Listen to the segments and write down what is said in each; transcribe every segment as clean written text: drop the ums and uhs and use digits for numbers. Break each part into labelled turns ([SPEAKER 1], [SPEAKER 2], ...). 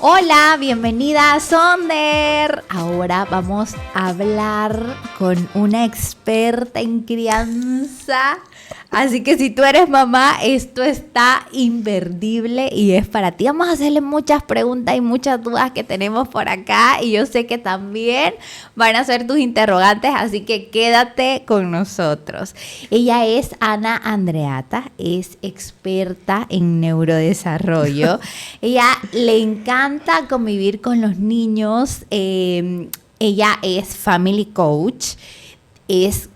[SPEAKER 1] Hola, bienvenida a Sonder. Ahora vamos a hablar con una experta en crianza. Así que si tú eres mamá, esto está imperdible y es para ti. Vamos a hacerle muchas preguntas y muchas dudas que tenemos por acá y yo sé que también van a ser tus interrogantes, así que quédate con nosotros. Ella es Ana Andreatta, es experta en neurodesarrollo. Ella le encanta convivir con los niños. Ella es family coach, es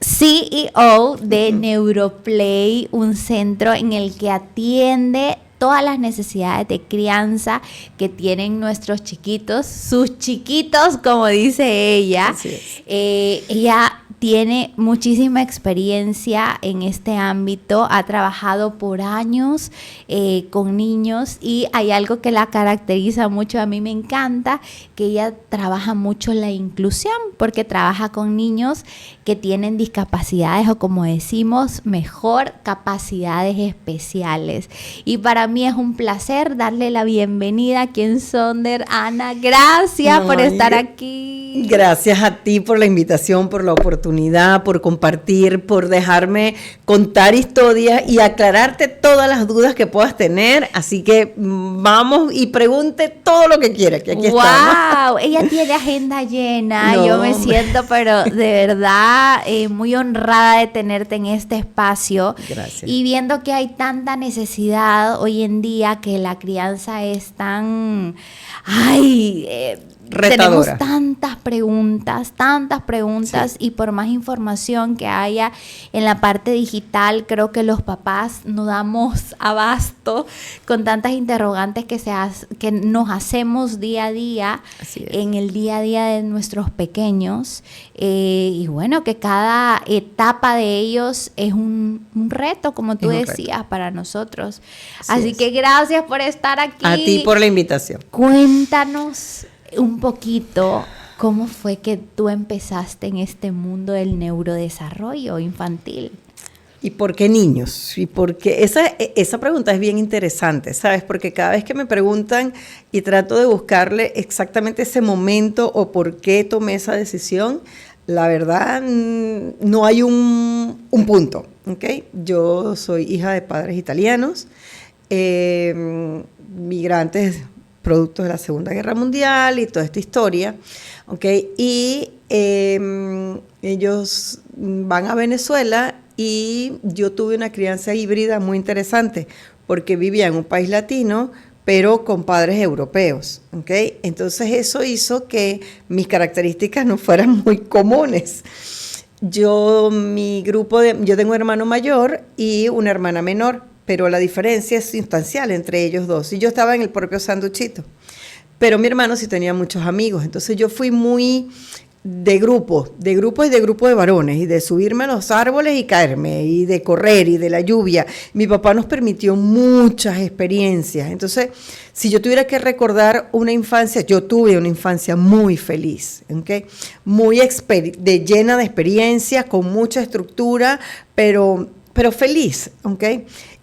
[SPEAKER 1] CEO de Neuroplay, un centro en el que atiende todas las necesidades de crianza que tienen nuestros chiquitos, sus chiquitos, como dice ella.
[SPEAKER 2] Así es.
[SPEAKER 1] Ella tiene muchísima experiencia en este ámbito, ha trabajado por años con niños y hay algo que la caracteriza mucho, a mí me encanta, que ella trabaja mucho la inclusión, porque trabaja con niños que tienen discapacidades o, como decimos, mejor capacidades especiales. Y para mí es un placer darle la bienvenida aquí en Sonder. Ana, gracias por estar aquí.
[SPEAKER 2] Gracias a ti por la invitación, por la oportunidad, por compartir, por dejarme contar historias y aclararte todas las dudas que puedas tener. Así que vamos y pregunte todo lo que quiera, que aquí estamos.
[SPEAKER 1] ¡Wow! Ella tiene agenda llena.
[SPEAKER 2] No,
[SPEAKER 1] yo me siento, pero de verdad, muy honrada de tenerte en este espacio.
[SPEAKER 2] Gracias.
[SPEAKER 1] Y viendo que hay tanta necesidad hoy en día, que la crianza es tan...
[SPEAKER 2] retadora.
[SPEAKER 1] Tenemos tantas preguntas
[SPEAKER 2] Sí.
[SPEAKER 1] Y por más información que haya en la parte digital, creo que los papás no damos abasto con tantas interrogantes que nos hacemos día a día, en el día a día de nuestros pequeños. Y bueno, que cada etapa de ellos es un reto, como tú decías, para nosotros. Así que gracias por estar aquí.
[SPEAKER 2] A ti por la invitación.
[SPEAKER 1] Cuéntanos un poquito cómo fue que tú empezaste en este mundo del neurodesarrollo infantil.
[SPEAKER 2] ¿Y por qué niños? Y porque esa pregunta es bien interesante, ¿sabes? Porque cada vez que me preguntan y trato de buscarle exactamente ese momento o por qué tomé esa decisión, la verdad no hay un punto, ¿ok? Yo soy hija de padres italianos, migrantes productos de la Segunda Guerra Mundial y toda esta historia, ¿ok? Y ellos van a Venezuela y yo tuve una crianza híbrida muy interesante porque vivía en un país latino, pero con padres europeos, ¿ok? Entonces eso hizo que mis características no fueran muy comunes. Yo tengo un hermano mayor y una hermana menor, pero la diferencia es sustancial entre ellos dos. Y yo estaba en el propio sanduchito. Pero mi hermano sí tenía muchos amigos. Entonces yo fui muy de grupos y de grupos de varones, y de subirme a los árboles y caerme, y de correr, y de la lluvia. Mi papá nos permitió muchas experiencias. Entonces, si yo tuviera que recordar una infancia, yo tuve una infancia muy feliz, ¿okay? Llena de experiencias, con mucha estructura, pero feliz, ¿ok?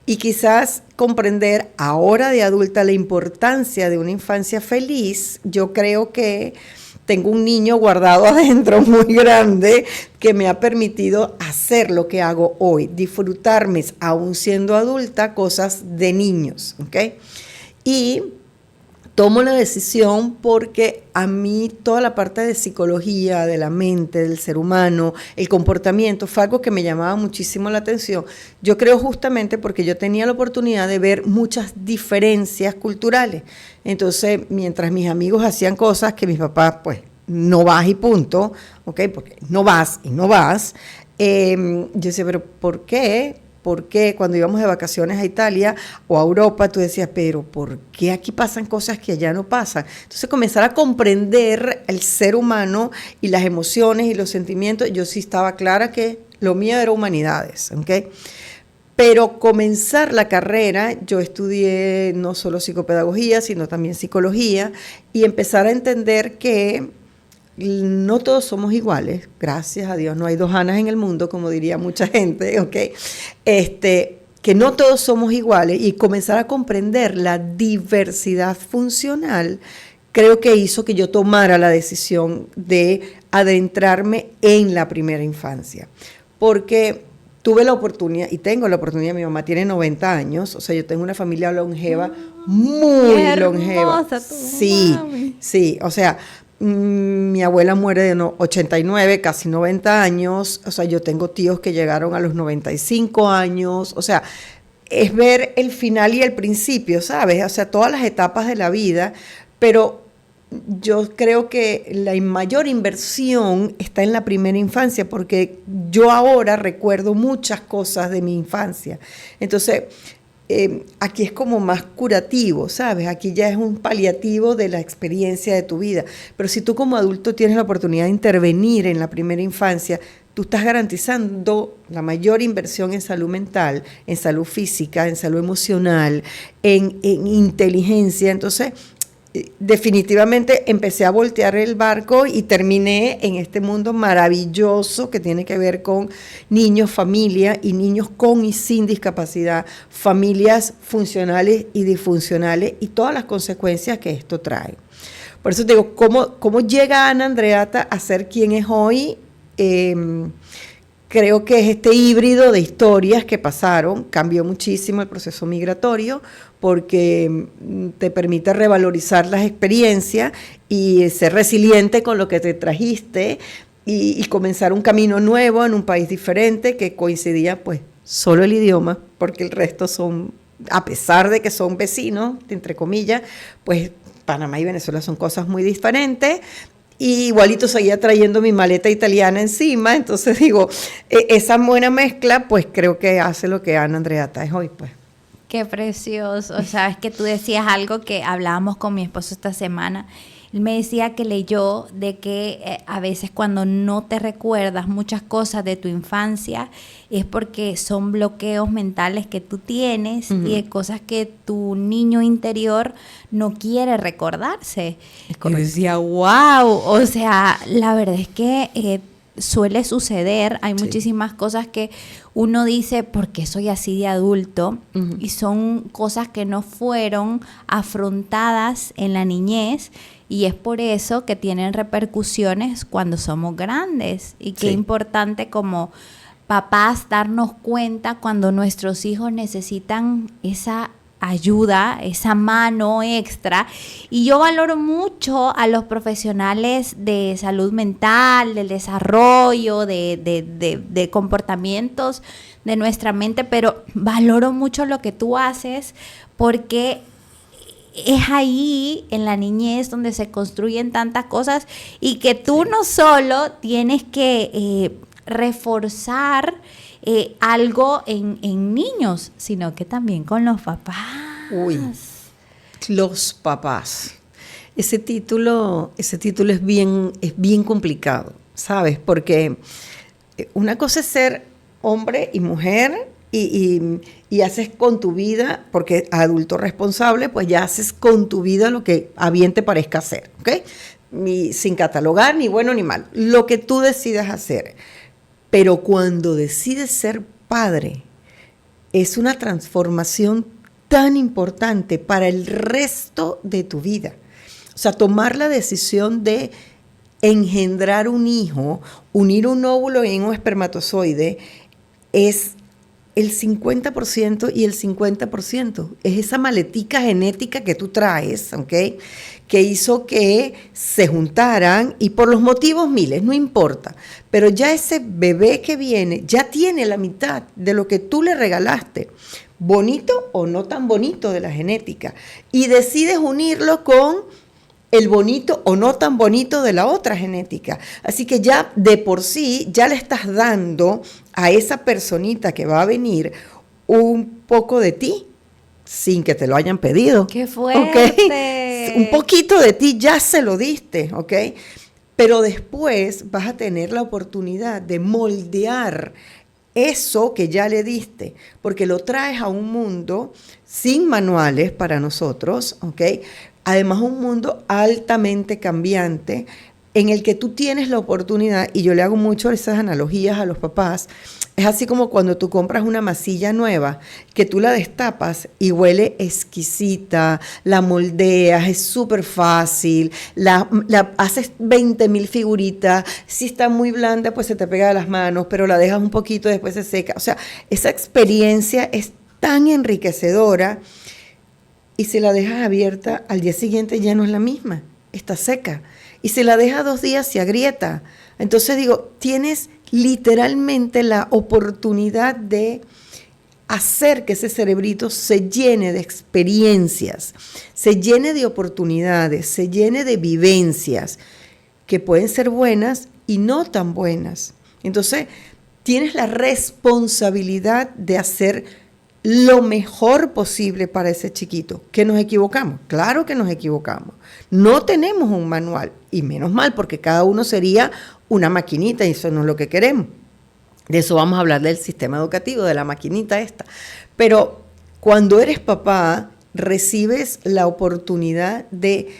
[SPEAKER 2] Y quizás comprender ahora de adulta la importancia de una infancia feliz. Yo creo que tengo un niño guardado adentro muy grande que me ha permitido hacer lo que hago hoy, disfrutarme, aún siendo adulta, cosas de niños, ¿ok? Y tomo la decisión porque a mí toda la parte de psicología, de la mente, del ser humano, el comportamiento, fue algo que me llamaba muchísimo la atención. Yo creo justamente porque yo tenía la oportunidad de ver muchas diferencias culturales. Entonces, mientras mis amigos hacían cosas que mis papás, pues, no vas y punto, ¿ok? Porque no vas y no vas. Yo decía, pero ¿por qué? Porque cuando íbamos de vacaciones a Italia o a Europa, tú decías, pero ¿por qué aquí pasan cosas que allá no pasan? Entonces, comenzar a comprender el ser humano y las emociones y los sentimientos. Yo sí estaba clara que lo mío era humanidades, ¿ok? Pero comenzar la carrera, yo estudié no solo psicopedagogía, sino también psicología, y empezar a entender que no todos somos iguales, gracias a Dios, no hay dos Anas en el mundo, como diría mucha gente, ¿ok? que no todos somos iguales y comenzar a comprender la diversidad funcional, creo que hizo que yo tomara la decisión de adentrarme en la primera infancia. Porque tuve la oportunidad, y tengo la oportunidad, mi mamá tiene 90 años, o sea, yo tengo una familia longeva, muy longeva. Sí, mami. Sí, o sea, mi abuela muere de 89, casi 90 años, o sea, yo tengo tíos que llegaron a los 95 años, o sea, es ver el final y el principio, ¿sabes? O sea, todas las etapas de la vida, pero yo creo que la mayor inversión está en la primera infancia, porque yo ahora recuerdo muchas cosas de mi infancia. Entonces, aquí es como más curativo, ¿sabes? Aquí ya es un paliativo de la experiencia de tu vida. Pero si tú como adulto tienes la oportunidad de intervenir en la primera infancia, tú estás garantizando la mayor inversión en salud mental, en salud física, en salud emocional, en inteligencia. Entonces, definitivamente empecé a voltear el barco y terminé en este mundo maravilloso que tiene que ver con niños, familia y niños con y sin discapacidad, familias funcionales y disfuncionales y todas las consecuencias que esto trae. Por eso te digo, ¿cómo llega Ana Andreatta a ser quien es hoy? Creo que es este híbrido de historias que pasaron, cambió muchísimo el proceso migratorio porque te permite revalorizar las experiencias y ser resiliente con lo que te trajiste y comenzar un camino nuevo en un país diferente que coincidía pues solo el idioma, porque el resto son, a pesar de que son vecinos, entre comillas, pues Panamá y Venezuela son cosas muy diferentes. Y igualito seguía trayendo mi maleta italiana encima, entonces digo, esa buena mezcla, pues creo que hace lo que Ana Andreatta es hoy, pues.
[SPEAKER 1] Qué precioso. Sabes que tú decías algo que hablábamos con mi esposo esta semana. Él me decía que leyó de que a veces cuando no te recuerdas muchas cosas de tu infancia es porque son bloqueos mentales que tú tienes y de cosas que tu niño interior no quiere recordarse. Y yo decía, wow, o sea, la verdad es que suele suceder, hay muchísimas cosas que uno dice, ¿por qué soy así de adulto? Y son cosas que no fueron afrontadas en la niñez y es por eso que tienen repercusiones cuando somos grandes. Y qué importante como papás darnos cuenta cuando nuestros hijos necesitan esa ayuda, esa mano extra. Y yo valoro mucho a los profesionales de salud mental, del desarrollo, de comportamientos de nuestra mente, pero valoro mucho lo que tú haces porque es ahí en la niñez donde se construyen tantas cosas y que tú no solo tienes que reforzar algo en niños, sino que también con los papás.
[SPEAKER 2] Uy, los papás. Ese título es bien complicado, ¿sabes? Porque una cosa es ser hombre y mujer y haces con tu vida, porque adulto responsable, pues ya haces con tu vida lo que a bien te parezca hacer, ¿ok? Sin catalogar ni bueno ni mal, lo que tú decidas hacer. Pero cuando decides ser padre, es una transformación tan importante para el resto de tu vida. O sea, tomar la decisión de engendrar un hijo, unir un óvulo en un espermatozoide, es el 50% y el 50%. Es esa maletica genética que tú traes, ¿ok?, que hizo que se juntaran y por los motivos miles, no importa. Pero ya ese bebé que viene ya tiene la mitad de lo que tú le regalaste, bonito o no tan bonito de la genética, y decides unirlo con el bonito o no tan bonito de la otra genética. Así que ya de por sí, ya le estás dando a esa personita que va a venir un poco de ti, sin que te lo hayan pedido.
[SPEAKER 1] ¡Qué fuerte!
[SPEAKER 2] ¿Okay? Un poquito de ti ya se lo diste, ¿ok? Pero después vas a tener la oportunidad de moldear eso que ya le diste, porque lo traes a un mundo sin manuales para nosotros, ¿ok? Además, un mundo altamente cambiante, en el que tú tienes la oportunidad, y yo le hago mucho esas analogías a los papás, es así como cuando tú compras una masilla nueva, que tú la destapas y huele exquisita, la moldeas, es súper fácil, la haces 20,000 figuritas, si está muy blanda pues se te pega de las manos, pero la dejas un poquito y después se seca. O sea, esa experiencia es tan enriquecedora, y si la dejas abierta, al día siguiente ya no es la misma, está seca. Y si la dejas 2 días, se agrieta. Entonces digo, tienes literalmente la oportunidad de hacer que ese cerebrito se llene de experiencias, se llene de oportunidades, se llene de vivencias que pueden ser buenas y no tan buenas. Entonces, tienes la responsabilidad de hacer lo mejor posible para ese chiquito. ¿Que nos equivocamos? Claro que nos equivocamos. No tenemos un manual, y menos mal, porque cada uno sería una maquinita, y eso no es lo que queremos. De eso vamos a hablar, del sistema educativo, de la maquinita esta. Pero cuando eres papá, recibes la oportunidad de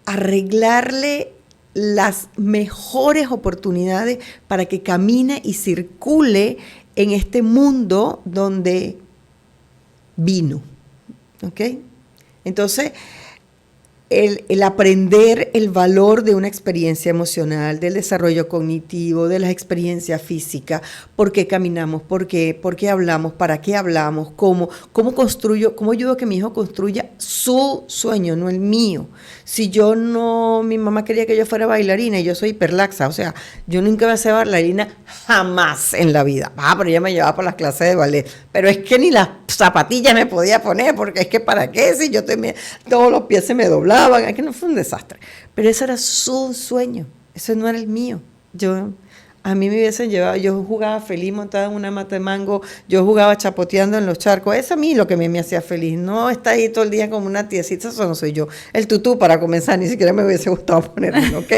[SPEAKER 2] arreglarle las mejores oportunidades para que camine y circule en este mundo donde vino, ¿ok? Entonces, el aprender el valor de una experiencia emocional, del desarrollo cognitivo, de las experiencias físicas, por qué caminamos, por qué hablamos, para qué hablamos, cómo construyo, cómo ayudo a que mi hijo construya su sueño, no el mío. Si yo no, mi mamá quería que yo fuera bailarina y yo soy hiperlaxa, o sea, yo nunca voy a ser bailarina jamás en la vida. Pero ella me llevaba por las clases de ballet, pero es que ni las zapatillas me podía poner, porque es que para qué, si yo todos los pies se me doblaban, es que no fue un desastre. Pero ese era su sueño, ese no era el mío. A mí me hubiesen llevado, yo jugaba feliz montada en una mata de mango, yo jugaba chapoteando en los charcos, eso a mí lo que me hacía feliz, no está ahí todo el día como una tiesita, eso no soy yo. El tutú, para comenzar, ni siquiera me hubiese gustado ponerlo, ¿ok?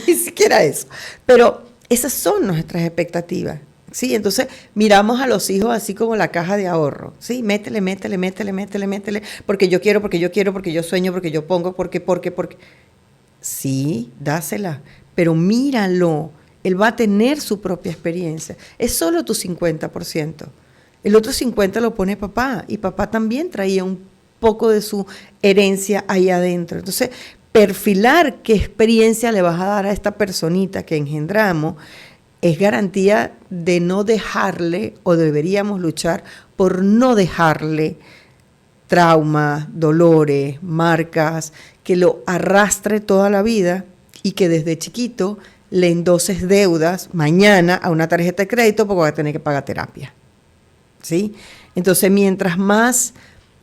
[SPEAKER 2] Ni siquiera eso. Pero esas son nuestras expectativas, ¿sí? Entonces miramos a los hijos así como la caja de ahorro, ¿sí? Métele, porque yo quiero, porque yo sueño, porque yo pongo, porque. Sí, dásela, pero míralo. Él va a tener su propia experiencia. Es solo tu 50%. El otro 50% lo pone papá, y papá también traía un poco de su herencia ahí adentro. Entonces, perfilar qué experiencia le vas a dar a esta personita que engendramos es garantía de no dejarle, o deberíamos luchar por no dejarle traumas, dolores, marcas, que lo arrastre toda la vida, y que desde chiquito le endoses deudas mañana a una tarjeta de crédito porque va a tener que pagar terapia, ¿sí? Entonces, mientras más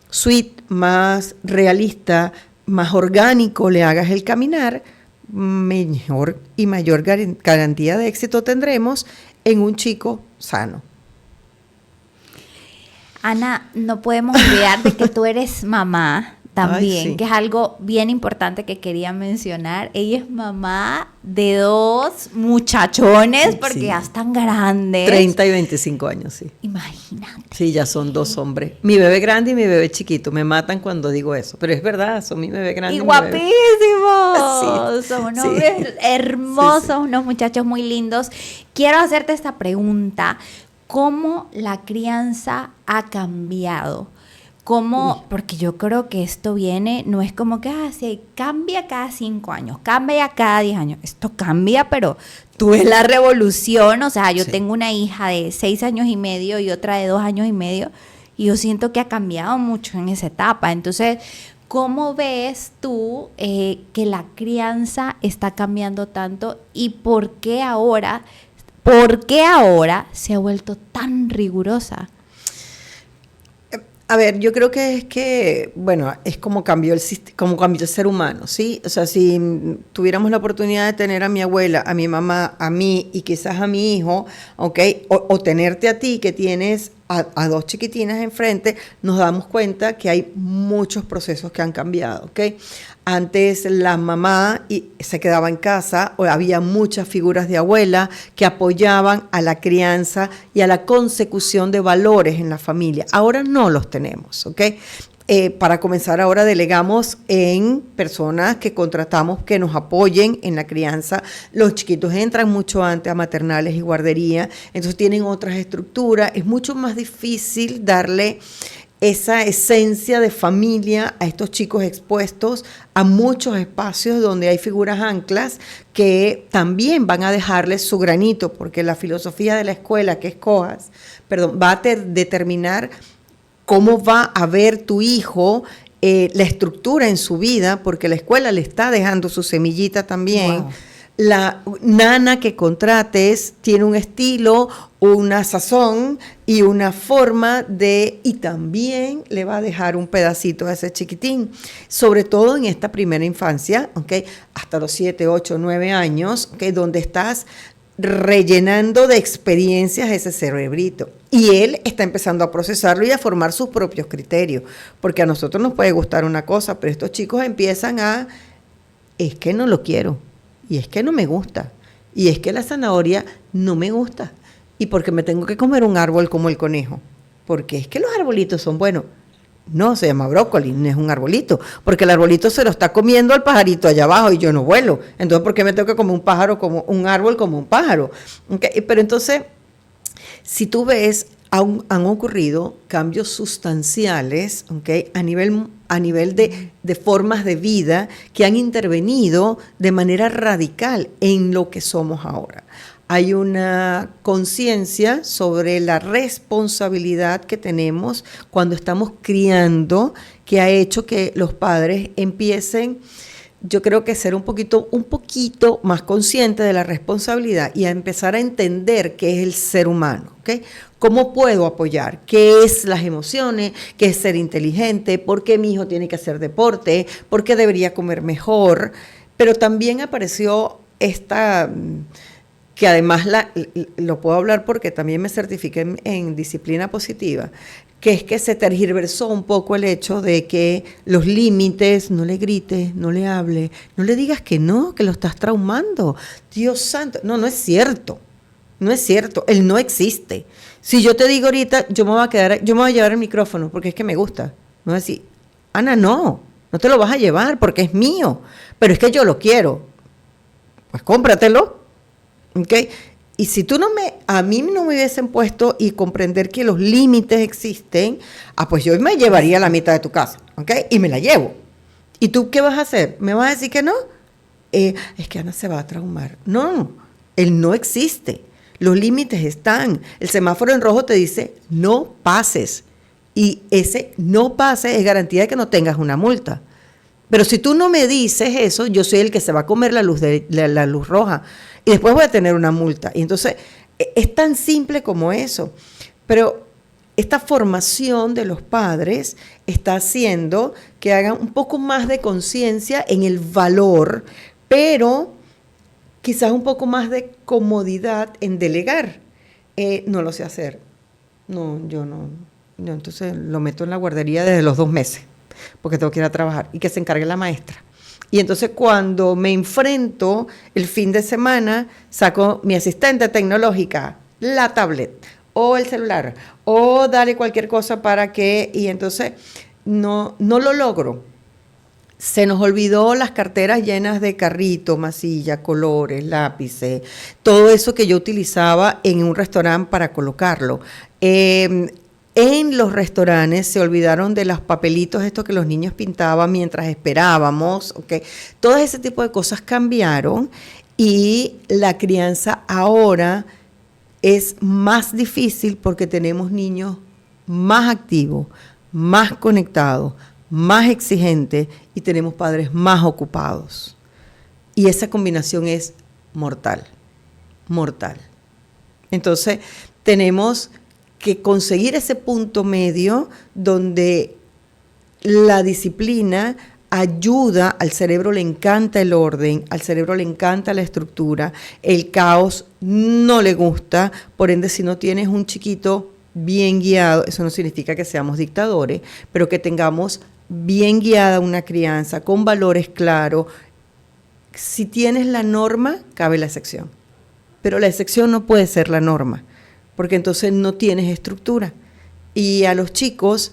[SPEAKER 2] sweet, más realista, más orgánico le hagas el caminar, mejor y mayor garantía de éxito tendremos en un chico sano.
[SPEAKER 1] Ana, no podemos olvidar de que tú eres mamá también,
[SPEAKER 2] Ay, sí.
[SPEAKER 1] que es algo bien importante que quería mencionar. Ella es mamá de 2 muchachones, porque
[SPEAKER 2] Sí.
[SPEAKER 1] ya están grandes.
[SPEAKER 2] 30 y 25 años, sí.
[SPEAKER 1] Imagínate.
[SPEAKER 2] Sí, ya son 2 hombres. Mi bebé grande y mi bebé chiquito. Me matan cuando digo eso, pero es verdad, son mi bebé grande
[SPEAKER 1] Y
[SPEAKER 2] mi
[SPEAKER 1] guapísimos.
[SPEAKER 2] bebé. Sí,
[SPEAKER 1] Son unos
[SPEAKER 2] sí.
[SPEAKER 1] hermosos,
[SPEAKER 2] Sí, sí.
[SPEAKER 1] unos muchachos muy lindos. Quiero hacerte esta pregunta. ¿Cómo la crianza ha cambiado? ¿Cómo? Porque yo creo que esto viene, no es como que sí, cambia cada 5 años, cambia cada 10 años. Esto cambia, pero tú ves la revolución. O sea, yo
[SPEAKER 2] Sí.
[SPEAKER 1] tengo una hija de 6 años y medio y otra de 2 años y medio, y yo siento que ha cambiado mucho en esa etapa. Entonces, ¿cómo ves tú que la crianza está cambiando tanto, y por qué ahora se ha vuelto tan rigurosa?
[SPEAKER 2] A ver, yo creo que es como cambió el ser humano, ¿sí? O sea, si tuviéramos la oportunidad de tener a mi abuela, a mi mamá, a mí y quizás a mi hijo, ¿ok? O tenerte a ti, que tienes a 2 chiquitinas enfrente, nos damos cuenta que hay muchos procesos que han cambiado, ¿ok? Antes la mamá se quedaba en casa, o había muchas figuras de abuela que apoyaban a la crianza y a la consecución de valores en la familia. Ahora no los tenemos, ¿ok? Para comenzar ahora delegamos en personas que contratamos que nos apoyen en la crianza. Los chiquitos entran mucho antes a maternales y guardería, entonces tienen otras estructuras. Es mucho más difícil darle esa esencia de familia a estos chicos expuestos a muchos espacios donde hay figuras anclas que también van a dejarles su granito, porque la filosofía de la escuela que escojas, va a determinar cómo va a ver tu hijo la estructura en su vida, porque la escuela le está dejando su semillita también. Wow. La nana que contrates tiene un estilo, una sazón y una forma y también le va a dejar un pedacito a ese chiquitín, sobre todo en esta primera infancia, ¿okay? Hasta los 7, 8, 9 años, ¿okay? Donde estás rellenando de experiencias ese cerebrito. Y él está empezando a procesarlo y a formar sus propios criterios, porque a nosotros nos puede gustar una cosa, pero estos chicos empiezan es que no lo quiero, y es que no me gusta, y es que la zanahoria no me gusta, y porque me tengo que comer un árbol como el conejo, porque es que los arbolitos son buenos. No, se llama brócoli, no es un arbolito, porque el arbolito se lo está comiendo al pajarito allá abajo y yo no vuelo. Entonces, ¿por qué me tengo que comer un árbol como un pájaro? Okay. Pero entonces, si tú ves, han ocurrido cambios sustanciales, ¿okay? a nivel de formas de vida que han intervenido de manera radical en lo que somos ahora. Hay una conciencia sobre la responsabilidad que tenemos cuando estamos criando, que ha hecho que los padres empiecen, yo creo que ser un poquito más conscientes de la responsabilidad y a empezar a entender qué es el ser humano, ¿okay? ¿Cómo puedo apoyar? ¿Qué es las emociones? ¿Qué es ser inteligente? ¿Por qué mi hijo tiene que hacer deporte? ¿Por qué debería comer mejor? Pero también apareció esta, que además lo puedo hablar porque también me certifiqué en disciplina positiva, que es que se tergiversó un poco el hecho de que los límites, no le grites, no le hables, no le digas que no, que lo estás traumando. Dios santo, no es cierto, no es cierto, él no existe. Si yo te digo ahorita, yo me voy a llevar el micrófono porque es que me gusta. Me voy a decir, Ana, no te lo vas a llevar porque es mío, pero es que yo lo quiero. Pues cómpratelo, ¿ok? Y si a mí no me hubiesen puesto y comprender que los límites existen, pues yo me llevaría la mitad de tu casa, ¿ok? Y me la llevo. ¿Y tú qué vas a hacer? ¿Me vas a decir que no? Es que Ana se va a traumar. No, él no existe. Los límites están. El semáforo en rojo te dice, no pases. Y ese no pases es garantía de que no tengas una multa. Pero si tú no me dices eso, yo soy el que se va a comer la luz roja. Y después voy a tener una multa. Y entonces, es tan simple como eso. Pero esta formación de los padres está haciendo que hagan un poco más de conciencia en el valor, pero quizás un poco más de comodidad en delegar. No lo sé hacer. No, yo no. Entonces lo meto en la guardería desde los 2 meses, porque tengo que ir a trabajar y que se encargue la maestra. Y entonces cuando me enfrento el fin de semana, saco mi asistente tecnológica, la tablet o el celular, o dale cualquier cosa para que, y entonces no lo logro. Se nos olvidó las carteras llenas de carrito, masilla, colores, lápices, todo eso que yo utilizaba en un restaurante para colocarlo. En los restaurantes se olvidaron de los papelitos estos que los niños pintaban mientras esperábamos, ¿okay? Todo ese tipo de cosas cambiaron y la crianza ahora es más difícil porque tenemos niños más activos, más conectados, más exigentes y tenemos padres más ocupados. Y esa combinación es mortal, mortal. Entonces tenemos que conseguir ese punto medio donde la disciplina ayuda, al cerebro le encanta el orden, al cerebro le encanta la estructura, el caos no le gusta, por ende si no tienes un chiquito bien guiado, eso no significa que seamos dictadores, pero que tengamos bien guiada una crianza, con valores claros. Si tienes la norma, cabe la excepción, pero la excepción no puede ser la norma, porque entonces no tienes estructura. Y a los chicos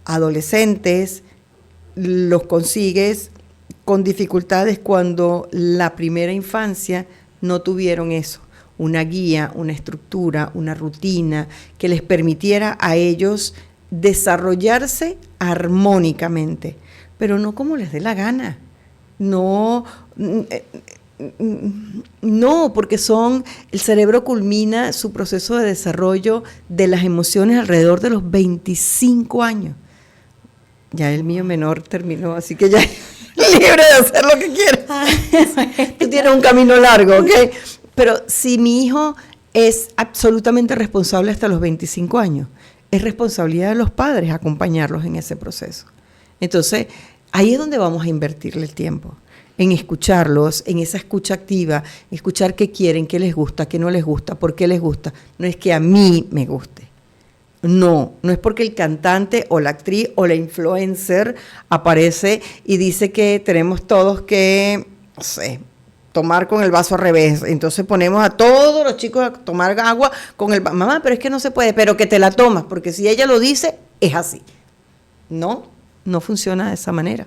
[SPEAKER 2] adolescentes los consigues con dificultades cuando la primera infancia no tuvieron eso, una guía, una estructura, una rutina que les permitiera a ellos desarrollarse armónicamente, pero no como les dé la gana. No, porque el cerebro culmina su proceso de desarrollo de las emociones alrededor de los 25 años. Ya el mío menor terminó, así que ya es libre de hacer lo que quiera. Tú tienes un camino largo, ¿ok? Pero si mi hijo es absolutamente responsable hasta los 25 años, es responsabilidad de los padres acompañarlos en ese proceso. Entonces, ahí es donde vamos a invertirle el tiempo, en escucharlos, en esa escucha activa, escuchar qué quieren, qué les gusta, qué no les gusta, por qué les gusta. No es que a mí me guste. No es porque el cantante o la actriz o la influencer aparece y dice que tenemos todos que, no sé, tomar con el vaso al revés. Entonces ponemos a todos los chicos a tomar agua con el vaso. Mamá, pero es que no se puede, pero que te la tomas, porque si ella lo dice, es así. No funciona de esa manera.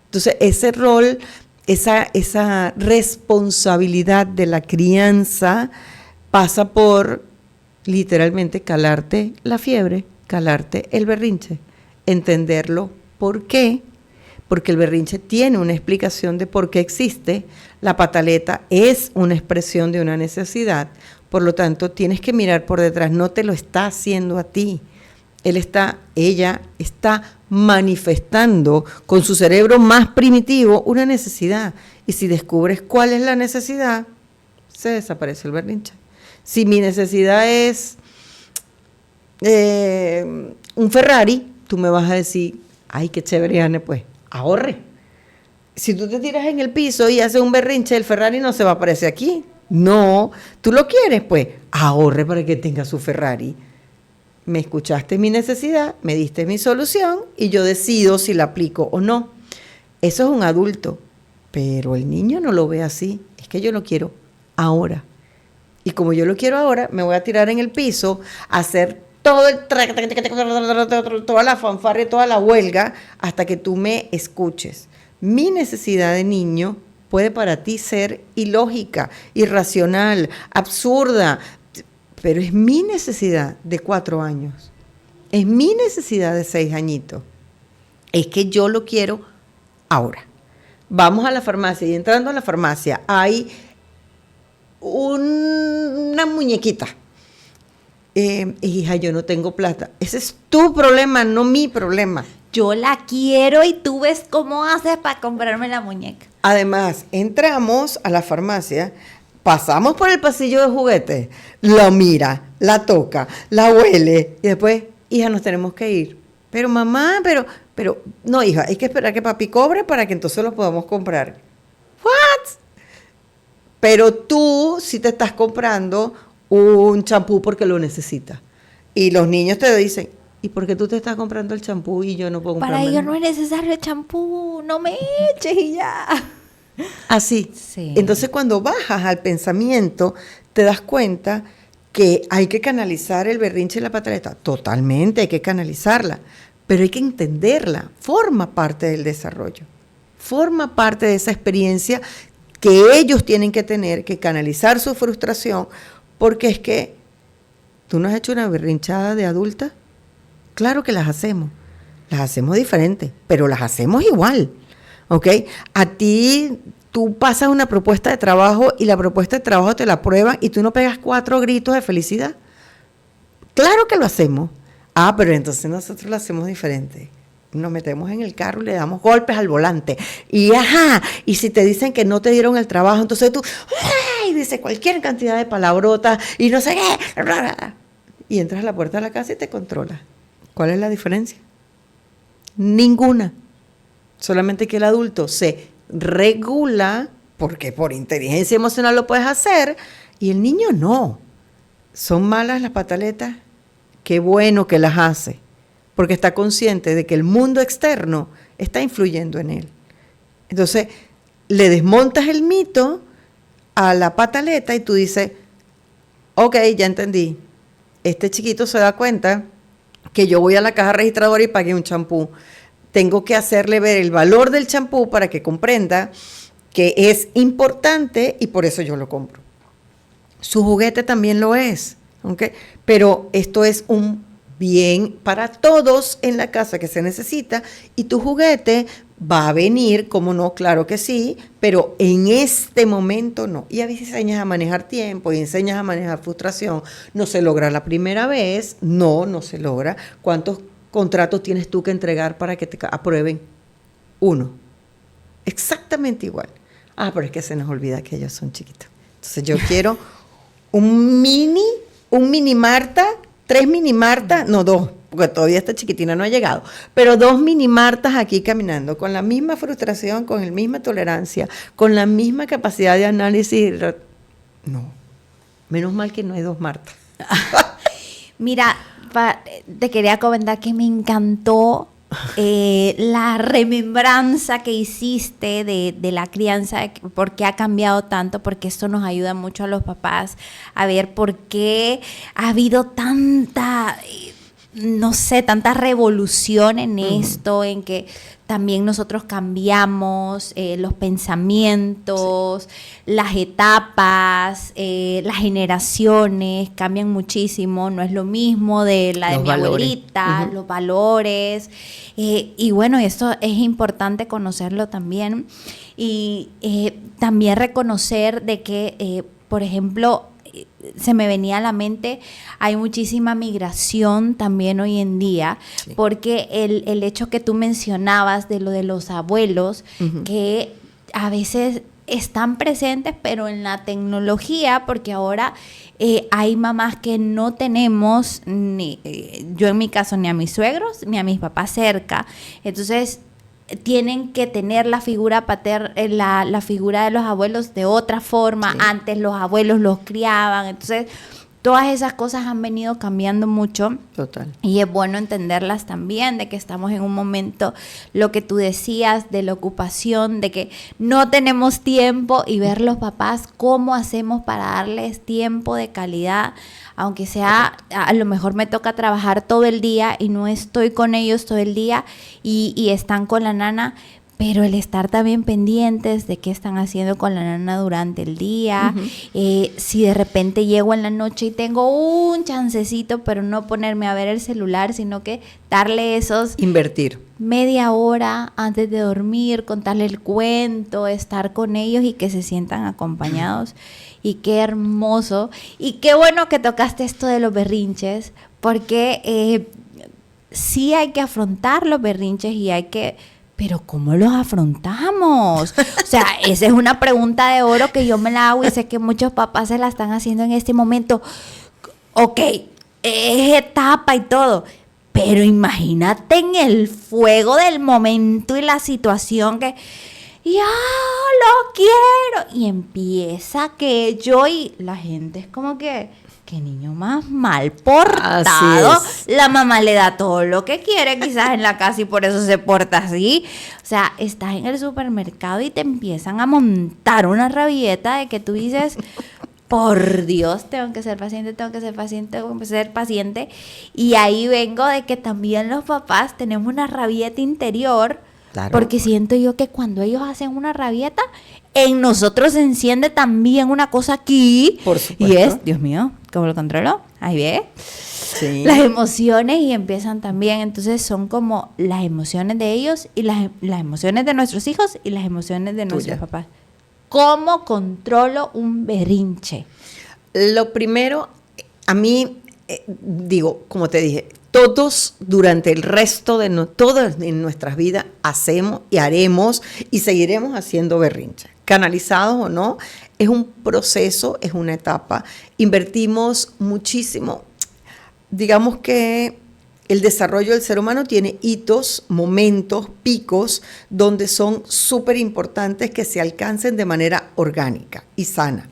[SPEAKER 2] Entonces, ese rol, esa responsabilidad de la crianza pasa por literalmente calarte la fiebre, calarte el berrinche, entenderlo. ¿Por qué? Porque el berrinche tiene una explicación de por qué existe. La pataleta es una expresión de una necesidad. Por lo tanto, tienes que mirar por detrás. No te lo está haciendo a ti. Ella está manifestando con su cerebro más primitivo una necesidad. Y si descubres cuál es la necesidad, se desaparece el berrinche. Si mi necesidad es un Ferrari, tú me vas a decir, ay, qué chévere, Anne, pues, ahorre. Si tú te tiras en el piso y haces un berrinche, el Ferrari no se va a aparecer aquí. No, tú lo quieres, pues, ahorre para que tenga su Ferrari. Me escuchaste mi necesidad, me diste mi solución y yo decido si la aplico o no. Eso es un adulto, pero el niño no lo ve así. Es que yo lo quiero ahora. Y como yo lo quiero ahora, me voy a tirar en el piso, a hacer todo toda la fanfarria, toda la huelga, hasta que tú me escuches. Mi necesidad de niño puede para ti ser ilógica, irracional, absurda, pero es mi necesidad de 4 años. Es mi necesidad de 6 añitos. Es que yo lo quiero ahora. Vamos a la farmacia y entrando a la farmacia hay una muñequita. Hija, yo no tengo plata. Ese es tu problema, no mi problema.
[SPEAKER 1] Yo la quiero y tú ves cómo haces para comprarme la muñeca.
[SPEAKER 2] Además, entramos a la farmacia, pasamos por el pasillo de juguetes, la mira, la toca, la huele y después, hija, nos tenemos que ir. Pero mamá, pero, no, hija, hay que esperar que papi cobre para que entonces lo podamos comprar. ¿What? Pero tú sí te estás comprando un champú porque lo necesitas. Y los niños te dicen, ¿y por qué tú te estás comprando el champú y yo no puedo comprarme?
[SPEAKER 1] Para ellos no es necesario el champú, no me eches y ya.
[SPEAKER 2] Así.
[SPEAKER 1] Sí.
[SPEAKER 2] Entonces, cuando bajas al pensamiento, te das cuenta que hay que canalizar el berrinche y la pataleta. Totalmente, hay que canalizarla, pero hay que entenderla. Forma parte del desarrollo. Forma parte de esa experiencia que ellos tienen que tener, que canalizar su frustración, porque es que tú no has hecho una berrinchada de adulta. Claro que las hacemos diferente, pero las hacemos igual, ¿ok? A ti, tú pasas una propuesta de trabajo y la propuesta de trabajo te la aprueban y tú no pegas 4 gritos de felicidad. Claro que lo hacemos. Pero entonces nosotros lo hacemos diferente. Nos metemos en el carro y le damos golpes al volante. Y si te dicen que no te dieron el trabajo, entonces tú, dices cualquier cantidad de palabrotas y no sé qué. Y entras a la puerta de la casa y te controlas. ¿Cuál es la diferencia? Ninguna. Solamente que el adulto se regula, porque por inteligencia emocional lo puedes hacer, y el niño no. ¿Son malas las pataletas? Qué bueno que las hace, porque está consciente de que el mundo externo está influyendo en él. Entonces, le desmontas el mito a la pataleta y tú dices, ok, ya entendí. Este chiquito se da cuenta que yo voy a la caja registradora y pagué un champú. Tengo que hacerle ver el valor del champú para que comprenda que es importante y por eso yo lo compro. Su juguete también lo es, ¿ok? Pero esto es un bien para todos en la casa que se necesita y tu juguete va a venir, como no, claro que sí, pero en este momento no. Y a veces enseñas a manejar tiempo y enseñas a manejar frustración. No se logra la primera vez, no se logra. ¿Cuántos contratos tienes tú que entregar para que te aprueben? 1. Exactamente igual. Pero es que se nos olvida que ellos son chiquitos. Entonces yo quiero un mini Marta, 3 mini Marta, no 2, porque todavía esta chiquitina no ha llegado, pero 2 mini Martas aquí caminando, con la misma frustración, con la misma tolerancia, con la misma capacidad de análisis. No, menos mal que no hay 2 Martas.
[SPEAKER 1] Mira, te quería comentar que me encantó la remembranza que hiciste de la crianza, por qué ha cambiado tanto, porque esto nos ayuda mucho a los papás a ver por qué ha habido tanta, no sé, tanta revolución en esto, en que también nosotros cambiamos los pensamientos, las etapas, las generaciones cambian muchísimo, no es lo mismo de la de mi abuelita, los valores, y bueno, esto es importante conocerlo también, y también reconocer de que, por ejemplo, se me venía a la mente, hay muchísima migración también hoy en día, sí, porque el hecho que tú mencionabas de lo de los abuelos, que a veces están presentes, pero en la tecnología, porque ahora hay mamás que no tenemos, yo en mi caso, ni a mis suegros, ni a mis papás cerca, entonces tienen que tener la figura paterna, la figura de los abuelos de otra forma. Sí. Antes los abuelos los criaban, entonces todas esas cosas han venido cambiando mucho.
[SPEAKER 2] Total.
[SPEAKER 1] Y es bueno entenderlas también, de que estamos en un momento, lo que tú decías, de la ocupación, de que no tenemos tiempo, y ver los papás cómo hacemos para darles tiempo de calidad, aunque sea, a lo mejor me toca trabajar todo el día y no estoy con ellos todo el día y están con la nana, pero el estar también pendientes de qué están haciendo con la nana durante el día, si de repente llego en la noche y tengo un chancecito, pero no ponerme a ver el celular, sino que darle esos...
[SPEAKER 2] Invertir.
[SPEAKER 1] Media hora antes de dormir, contarle el cuento, estar con ellos y que se sientan acompañados. Y qué hermoso. Y qué bueno que tocaste esto de los berrinches, porque sí hay que afrontar los berrinches y hay que... Pero ¿cómo los afrontamos? O sea, esa es una pregunta de oro que yo me la hago y sé que muchos papás se la están haciendo en este momento. Ok, es etapa y todo, pero imagínate en el fuego del momento y la situación que... ¡Ya lo quiero! Y empieza aquello y la gente es como que... ¡Qué niño más mal portado! La mamá le da todo lo que quiere quizás en la casa y por eso se porta así. O sea, estás en el supermercado y te empiezan a montar una rabieta de que tú dices... Por Dios, tengo que ser paciente. Y ahí vengo de que también los papás tenemos una rabieta interior. Claro. Porque siento yo que cuando ellos hacen una rabieta, en nosotros se enciende también una cosa aquí.
[SPEAKER 2] Por supuesto.
[SPEAKER 1] Y es, Dios mío, ¿cómo lo controlo? Ahí ve. Sí. Las emociones y empiezan también. Entonces son como las emociones de ellos y las emociones de nuestros hijos y las emociones de nuestros papás. ¿Cómo controlo un berrinche?
[SPEAKER 2] Lo primero, a mí, digo, como te dije, todos durante el resto de todas en nuestras vidas hacemos y haremos y seguiremos haciendo berrinches. Canalizados o no, es un proceso, es una etapa. Invertimos muchísimo. Digamos que el desarrollo del ser humano tiene hitos, momentos, picos, donde son súper importantes que se alcancen de manera orgánica y sana.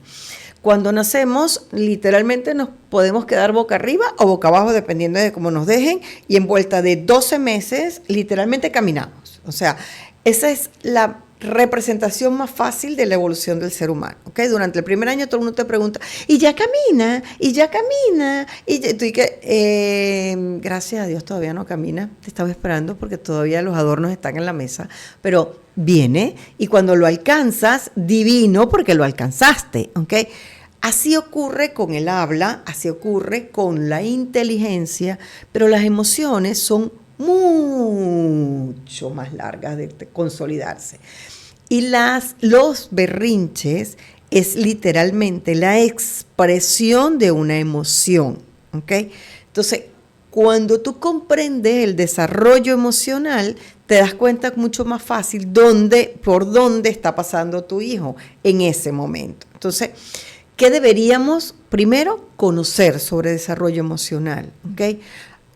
[SPEAKER 2] Cuando nacemos, literalmente nos podemos quedar boca arriba o boca abajo, dependiendo de cómo nos dejen, y en vuelta de 12 meses, literalmente caminamos. O sea, esa es la representación más fácil de la evolución del ser humano, ¿ok? Durante el primer año todo el mundo te pregunta, ¿y ya camina? ¿Y ya camina? Y tú y que, gracias a Dios todavía no camina, te estaba esperando porque todavía los adornos están en la mesa, pero viene y cuando lo alcanzas, divino porque lo alcanzaste, ¿ok? Así ocurre con el habla, así ocurre con la inteligencia, pero las emociones son mucho más largas de consolidarse. Y los berrinches es literalmente la expresión de una emoción, ¿ok? Entonces, cuando tú comprendes el desarrollo emocional, te das cuenta mucho más fácil por dónde está pasando tu hijo en ese momento. Entonces, ¿qué deberíamos primero conocer sobre desarrollo emocional? ¿Ok?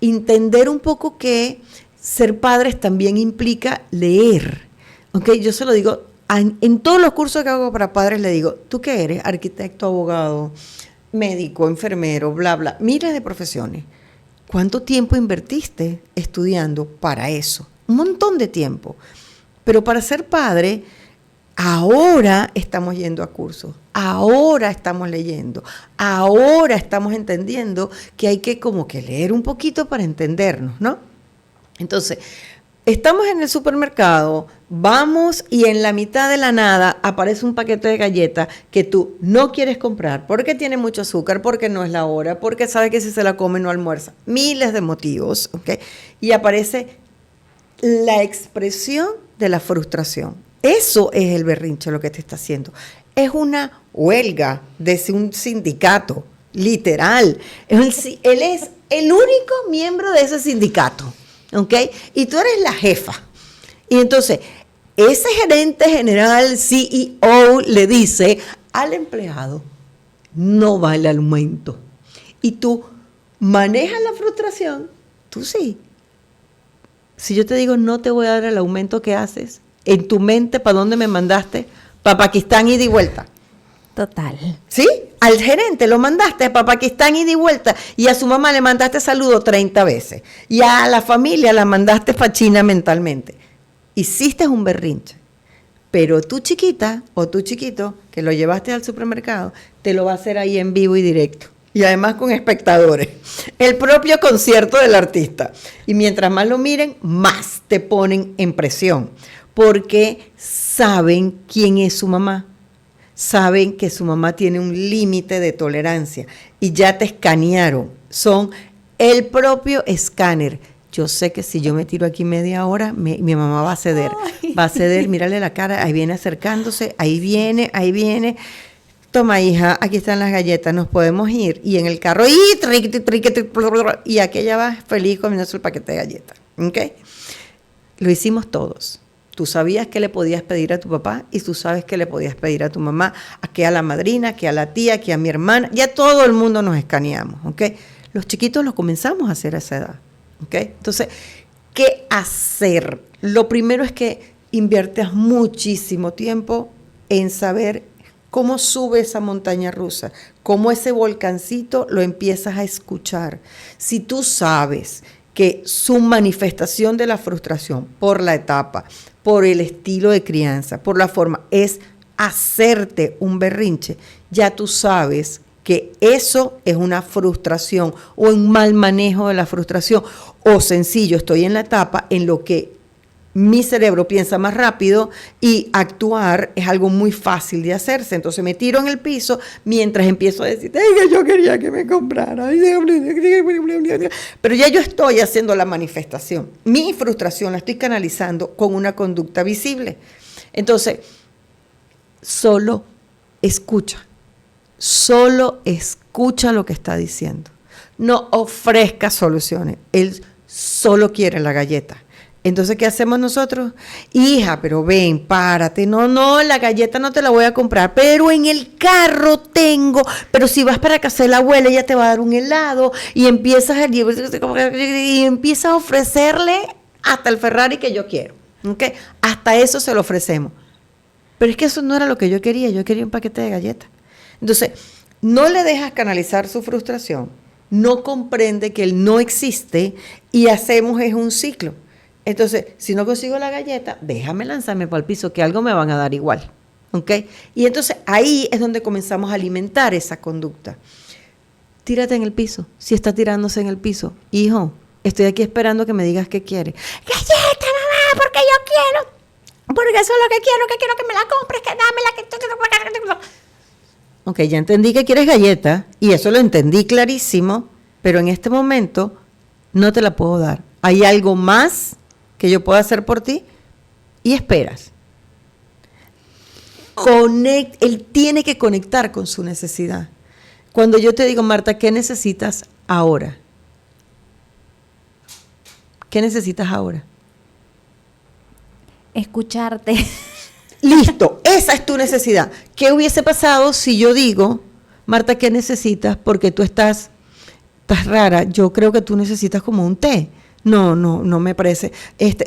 [SPEAKER 2] Entender un poco que ser padres también implica leer. ¿Ok? Yo se lo digo, en todos los cursos que hago para padres le digo, ¿tú qué eres? Arquitecto, abogado, médico, enfermero, bla, bla, miles de profesiones. ¿Cuánto tiempo invertiste estudiando para eso? Un montón de tiempo. Pero para ser padre, ahora estamos yendo a cursos, ahora estamos leyendo, ahora estamos entendiendo que hay que como que leer un poquito para entendernos, ¿no? Entonces, estamos en el supermercado, vamos y en la mitad de la nada aparece un paquete de galletas que tú no quieres comprar porque tiene mucho azúcar, porque no es la hora, porque sabes que si se la come no almuerza. Miles de motivos, ¿ok? Y aparece la expresión de la frustración. Eso es el berrinche lo que te está haciendo. Es una huelga de un sindicato, literal. Él es el único miembro de ese sindicato, ¿ok? Y tú eres la jefa. Y entonces, ese gerente general, CEO, le dice al empleado, no va el aumento. Y tú manejas la frustración, tú sí. Si yo te digo, no te voy a dar el aumento, ¿qué haces? En tu mente, ¿para dónde me mandaste? Para Pakistán ida y vuelta.
[SPEAKER 1] Total.
[SPEAKER 2] ¿Sí? Al gerente lo mandaste para Pakistán ida y vuelta y a su mamá le mandaste saludo 30 veces. Y a la familia la mandaste para China mentalmente. Hiciste un berrinche. Pero tu chiquita o tu chiquito que lo llevaste al supermercado te lo va a hacer ahí en vivo y directo. Y además con espectadores. El propio concierto del artista. Y mientras más lo miren, más te ponen en presión. Porque saben quién es su mamá. Saben que su mamá tiene un límite de tolerancia. Y ya te escanearon. Son el propio escáner. Yo sé que si yo me tiro aquí media hora, mi mamá va a ceder. Ay. Va a ceder, mírale la cara, ahí viene acercándose, ahí viene. Toma, hija, aquí están las galletas, nos podemos ir. Y en el carro, y aquella va feliz comiéndose el paquete de galletas. ¿Ok? Lo hicimos todos. Tú sabías que le podías pedir a tu papá y tú sabes que le podías pedir a tu mamá, que a la madrina, que a la tía, que a mi hermana. Ya todo el mundo nos escaneamos. ¿Ok? Los chiquitos los comenzamos a hacer a esa edad. ¿Ok? Entonces, ¿qué hacer? Lo primero es que inviertas muchísimo tiempo en saber cómo sube esa montaña rusa, cómo ese volcancito lo empiezas a escuchar. Si tú sabes que su manifestación de la frustración por la etapa, por el estilo de crianza, por la forma, es hacerte un berrinche, ya tú sabes que eso es una frustración o un mal manejo de la frustración, o sencillo, estoy en la etapa en lo que mi cerebro piensa más rápido y actuar es algo muy fácil de hacerse. Entonces me tiro en el piso mientras empiezo a decir, yo quería que me comprara. Pero ya yo estoy haciendo la manifestación. Mi frustración la estoy canalizando con una conducta visible. Entonces, solo escucha lo que está diciendo. No ofrezca soluciones. Él solo quiere la galleta. Entonces, ¿qué hacemos nosotros? Hija, pero ven, párate. No, la galleta no te la voy a comprar, pero en el carro tengo. Pero si vas para casa de la abuela, ella te va a dar un helado y empiezas a ofrecerle hasta el Ferrari que yo quiero. ¿Okay? Hasta eso se lo ofrecemos. Pero es que eso no era lo que yo quería un paquete de galletas. Entonces, no le dejas canalizar su frustración, no comprende que él no existe y hacemos es un ciclo. Entonces, si no consigo la galleta, déjame lanzarme para el piso, que algo me van a dar igual. ¿Ok? Y entonces ahí es donde comenzamos a alimentar esa conducta. Tírate en el piso, si está tirándose en el piso. Hijo, estoy aquí esperando que me digas qué quiere. ¡Galleta, mamá! Porque yo quiero. Porque eso es lo que quiero que me la compres, que dámela. Ok, ya entendí que quieres galleta, y eso lo entendí clarísimo, pero en este momento no te la puedo dar. Hay algo más que yo pueda hacer por ti y esperas. Él tiene que conectar con su necesidad. Cuando yo te digo, Marta, ¿qué necesitas ahora? ¿Qué necesitas ahora?
[SPEAKER 1] Escucharte.
[SPEAKER 2] Listo, esa es tu necesidad. ¿Qué hubiese pasado si yo digo, Marta, ¿qué necesitas? Porque tú estás rara. Yo creo que tú necesitas como un té. No me parece.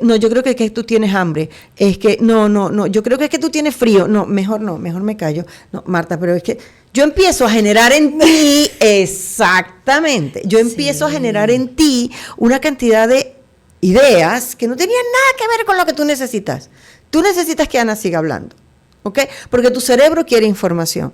[SPEAKER 2] No, yo creo que es que tú tienes hambre. Es que, no, yo creo que es que tú tienes frío. No, mejor me callo. No, Marta, pero es que yo empiezo a generar en ti, exactamente, yo empiezo a generar en ti una cantidad de ideas que no tenían nada que ver con lo que tú necesitas. Tú necesitas que Ana siga hablando, ¿ok? Porque tu cerebro quiere información.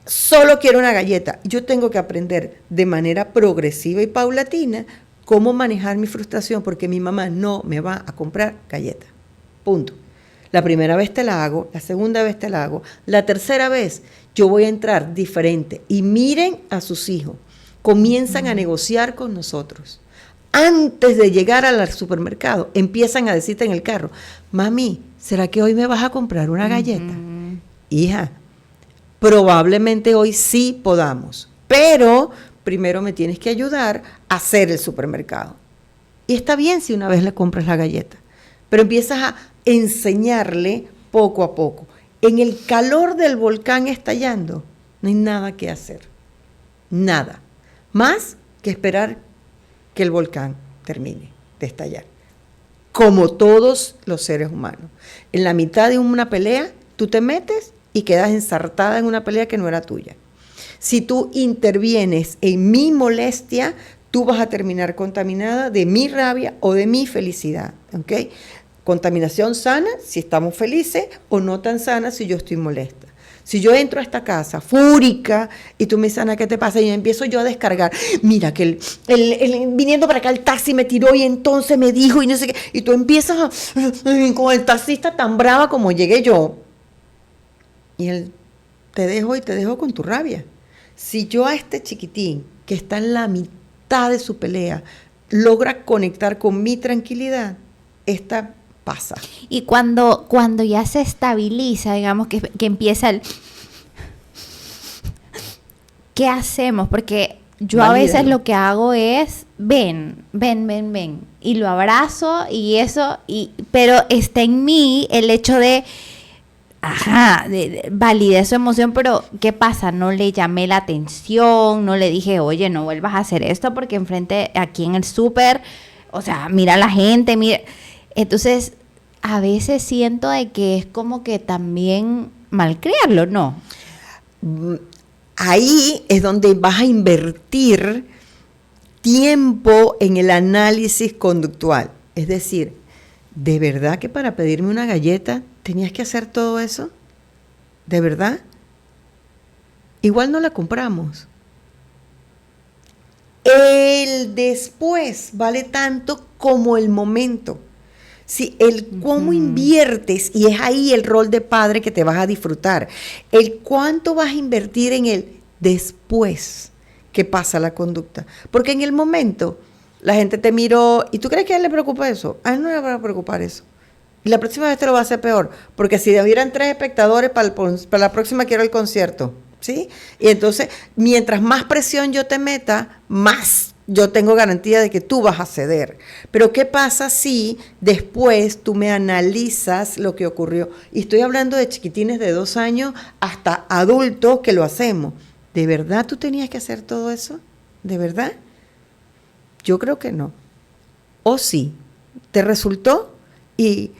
[SPEAKER 2] Solo quiero una galleta. Yo tengo que aprender de manera progresiva y paulatina cómo manejar mi frustración, porque mi mamá no me va a comprar galleta. Punto. La primera vez te la hago, la segunda vez te la hago, la tercera vez yo voy a entrar diferente. Y miren a sus hijos, comienzan a negociar con nosotros. Antes de llegar al supermercado, empiezan a decirte en el carro, mami, ¿será que hoy me vas a comprar una galleta? Hija, probablemente hoy sí podamos, pero primero me tienes que ayudar a hacer el supermercado. Y está bien si una vez le compras la galleta, pero empiezas a enseñarle poco a poco. En el calor del volcán estallando, no hay nada que hacer. Nada. Más que esperar que el volcán termine de estallar. Como todos los seres humanos. En la mitad de una pelea, tú te metes y quedas ensartada en una pelea que no era tuya. Si tú intervienes en mi molestia, tú vas a terminar contaminada de mi rabia o de mi felicidad. ¿Ok? Contaminación sana si estamos felices, o no tan sana si yo estoy molesta. Si yo entro a esta casa fúrica y tú me dices, Ana, ¿qué te pasa? Y empiezo yo a descargar. Mira, que viniendo para acá el taxi me tiró y entonces me dijo y no sé qué. Y tú empiezas con el taxista tan brava como llegué yo. Y él te dejo con tu rabia. Si yo a este chiquitín que está en la mitad de su pelea logra conectar con mi tranquilidad, esta pasa.
[SPEAKER 1] Y cuando ya se estabiliza, digamos que empieza el... ¿Qué hacemos? Porque yo a veces lo que hago es, ven. Y lo abrazo y eso, pero está en mí el hecho de... validé su emoción, pero ¿qué pasa? No le llamé la atención, no le dije, oye, no vuelvas a hacer esto porque enfrente, aquí en el súper, o sea, mira a la gente, mira... Entonces, a veces siento de que es como que también malcriarlo, ¿no?
[SPEAKER 2] Ahí es donde vas a invertir tiempo en el análisis conductual. Es decir, ¿de verdad que para pedirme una galleta tenías que hacer todo eso? ¿De verdad? Igual no la compramos. El después vale tanto como el momento. Sí, el cómo inviertes, y es ahí el rol de padre que te vas a disfrutar. El cuánto vas a invertir en el después que pasa la conducta. Porque en el momento la gente te miró y tú crees que a él le preocupa eso. A él no le va a preocupar eso. Y la próxima vez te lo va a hacer peor. Porque si hubieran 3 espectadores, para la próxima quiero el concierto. ¿Sí? Y entonces, mientras más presión yo te meta, más yo tengo garantía de que tú vas a ceder. Pero ¿qué pasa si después tú me analizas lo que ocurrió? Y estoy hablando de chiquitines de 2 años hasta adultos que lo hacemos. ¿De verdad tú tenías que hacer todo eso? ¿De verdad? Yo creo que no. ¿O sí? ¿Te resultó? Y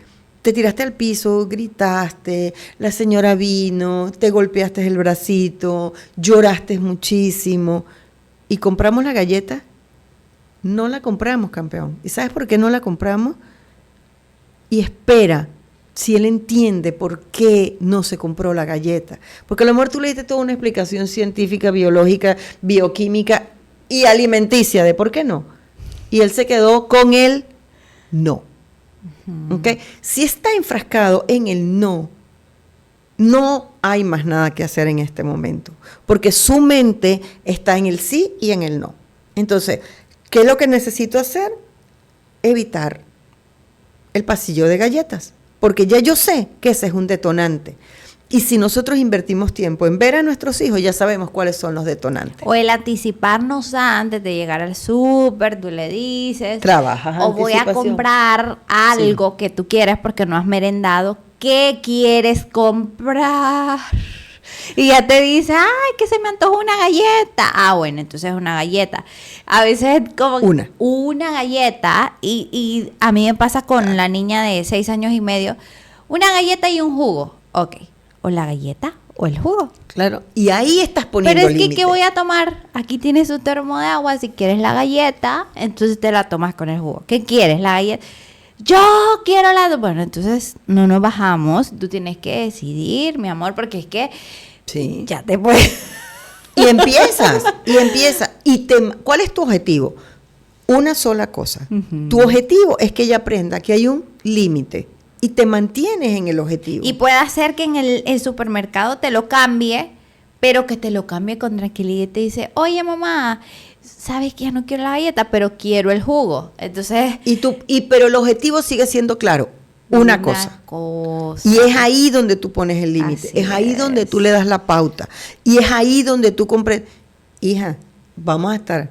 [SPEAKER 2] te tiraste al piso, gritaste, la señora vino, te golpeaste el bracito, lloraste muchísimo y compramos la galleta. No la compramos, campeón. ¿Y sabes por qué no la compramos? Y espera, si él entiende por qué no se compró la galleta. Porque a lo mejor tú le diste toda una explicación científica, biológica, bioquímica y alimenticia de por qué no. Y él se quedó con el no. ¿Okay? Si está enfrascado en el no, no hay más nada que hacer en este momento, porque su mente está en el sí y en el no. Entonces, ¿qué es lo que necesito hacer? Evitar el pasillo de galletas, porque ya yo sé que ese es un detonante. Y si nosotros invertimos tiempo en ver a nuestros hijos, ya sabemos cuáles son los detonantes.
[SPEAKER 1] O el anticiparnos antes de llegar al súper, tú le dices.
[SPEAKER 2] Trabajas
[SPEAKER 1] o voy a comprar algo que tú quieras porque no has merendado. ¿Qué quieres comprar? Y ya te dice, ay, que se me antojó una galleta. Ah, bueno, entonces es una galleta. A veces como una galleta, y a mí me pasa con la niña de 6 años y medio, una galleta y un jugo. Ok. O la galleta o el jugo.
[SPEAKER 2] Claro, y ahí estás poniendo
[SPEAKER 1] límite. Pero es que,
[SPEAKER 2] límite.
[SPEAKER 1] ¿qué voy a tomar? Aquí tienes un termo de agua. Si quieres la galleta, entonces te la tomas con el jugo. ¿Qué quieres? La galleta. Yo quiero la... Bueno, entonces no nos bajamos. Tú tienes que decidir, mi amor, porque es que
[SPEAKER 2] sí.
[SPEAKER 1] Ya te puedes...
[SPEAKER 2] Y empiezas. ¿Cuál es tu objetivo? Una sola cosa. Uh-huh. Tu objetivo es que ella aprenda que hay un límite. Y te mantienes en el objetivo.
[SPEAKER 1] Y puede ser que en el supermercado te lo cambie, pero que te lo cambie con tranquilidad y te dice, oye mamá, sabes que ya no quiero la galleta, pero quiero el jugo. Entonces...
[SPEAKER 2] Pero el objetivo sigue siendo claro, una cosa. Y es ahí donde tú pones el límite, es ahí donde tú le das la pauta. Y es ahí donde tú comprendes, hija, vamos a estar.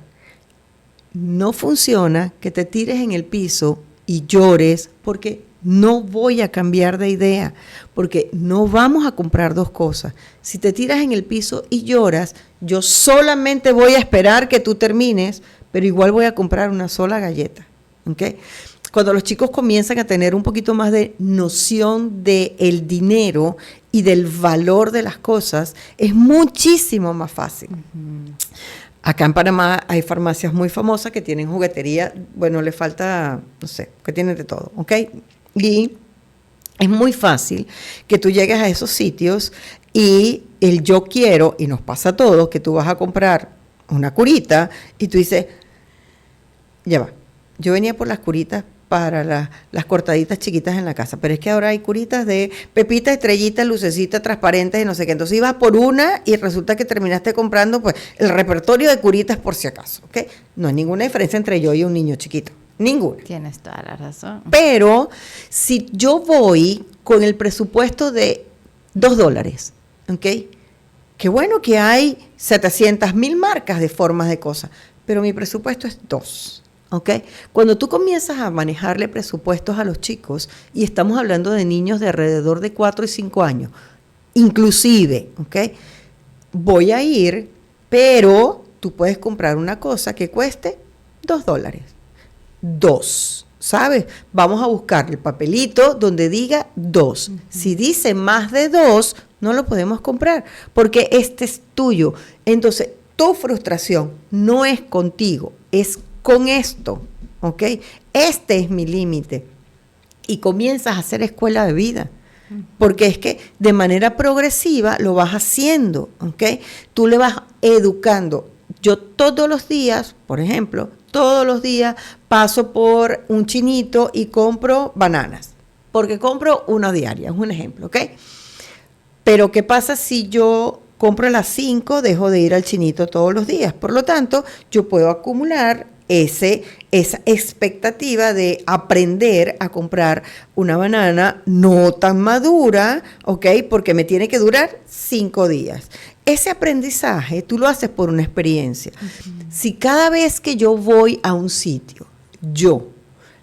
[SPEAKER 2] No funciona que te tires en el piso y llores porque... No voy a cambiar de idea, porque no vamos a comprar dos cosas. Si te tiras en el piso y lloras, yo solamente voy a esperar que tú termines, pero igual voy a comprar una sola galleta. ¿Okay? Cuando los chicos comienzan a tener un poquito más de noción del dinero y del valor de las cosas, es muchísimo más fácil. Uh-huh. Acá en Panamá hay farmacias muy famosas que tienen juguetería, bueno, le falta, no sé, que tienen de todo, ¿ok? Y es muy fácil que tú llegues a esos sitios y el yo quiero, y nos pasa a todos, que tú vas a comprar una curita y tú dices, ya va, yo venía por las curitas para las cortaditas chiquitas en la casa, pero es que ahora hay curitas de pepita, estrellita, lucecita, transparentes y no sé qué. Entonces ibas por una y resulta que terminaste comprando pues el repertorio de curitas por si acaso, ¿ok? No hay ninguna diferencia entre yo y un niño chiquito. Ninguna.
[SPEAKER 1] Tienes toda la razón.
[SPEAKER 2] Pero si yo voy con el presupuesto de $2, ¿ok? Qué bueno que hay 700,000 marcas de formas de cosas, pero mi presupuesto es 2, ¿ok? Cuando tú comienzas a manejarle presupuestos a los chicos, y estamos hablando de niños de alrededor de 4 y 5 años, inclusive, ¿ok? Voy a ir, pero tú puedes comprar una cosa que cueste $2. 2, ¿sabes? Vamos a buscar el papelito donde diga 2. Uh-huh. Si dice más de 2, no lo podemos comprar, porque este es tuyo. Entonces, tu frustración no es contigo, es con esto, ¿ok? Este es mi límite. Y comienzas a hacer escuela de vida, porque es que de manera progresiva lo vas haciendo, ¿ok? Tú le vas educando. Yo todos los días, por ejemplo, todos los días paso por un chinito y compro bananas, porque compro una diaria, es un ejemplo, ¿ok? Pero ¿qué pasa si yo compro a las 5, dejo de ir al chinito todos los días? Por lo tanto, yo puedo acumular esa expectativa de aprender a comprar una banana no tan madura, ¿ok? Porque me tiene que durar 5 días. Ese aprendizaje tú lo haces por una experiencia. Uh-huh. Si cada vez que yo voy a un sitio, yo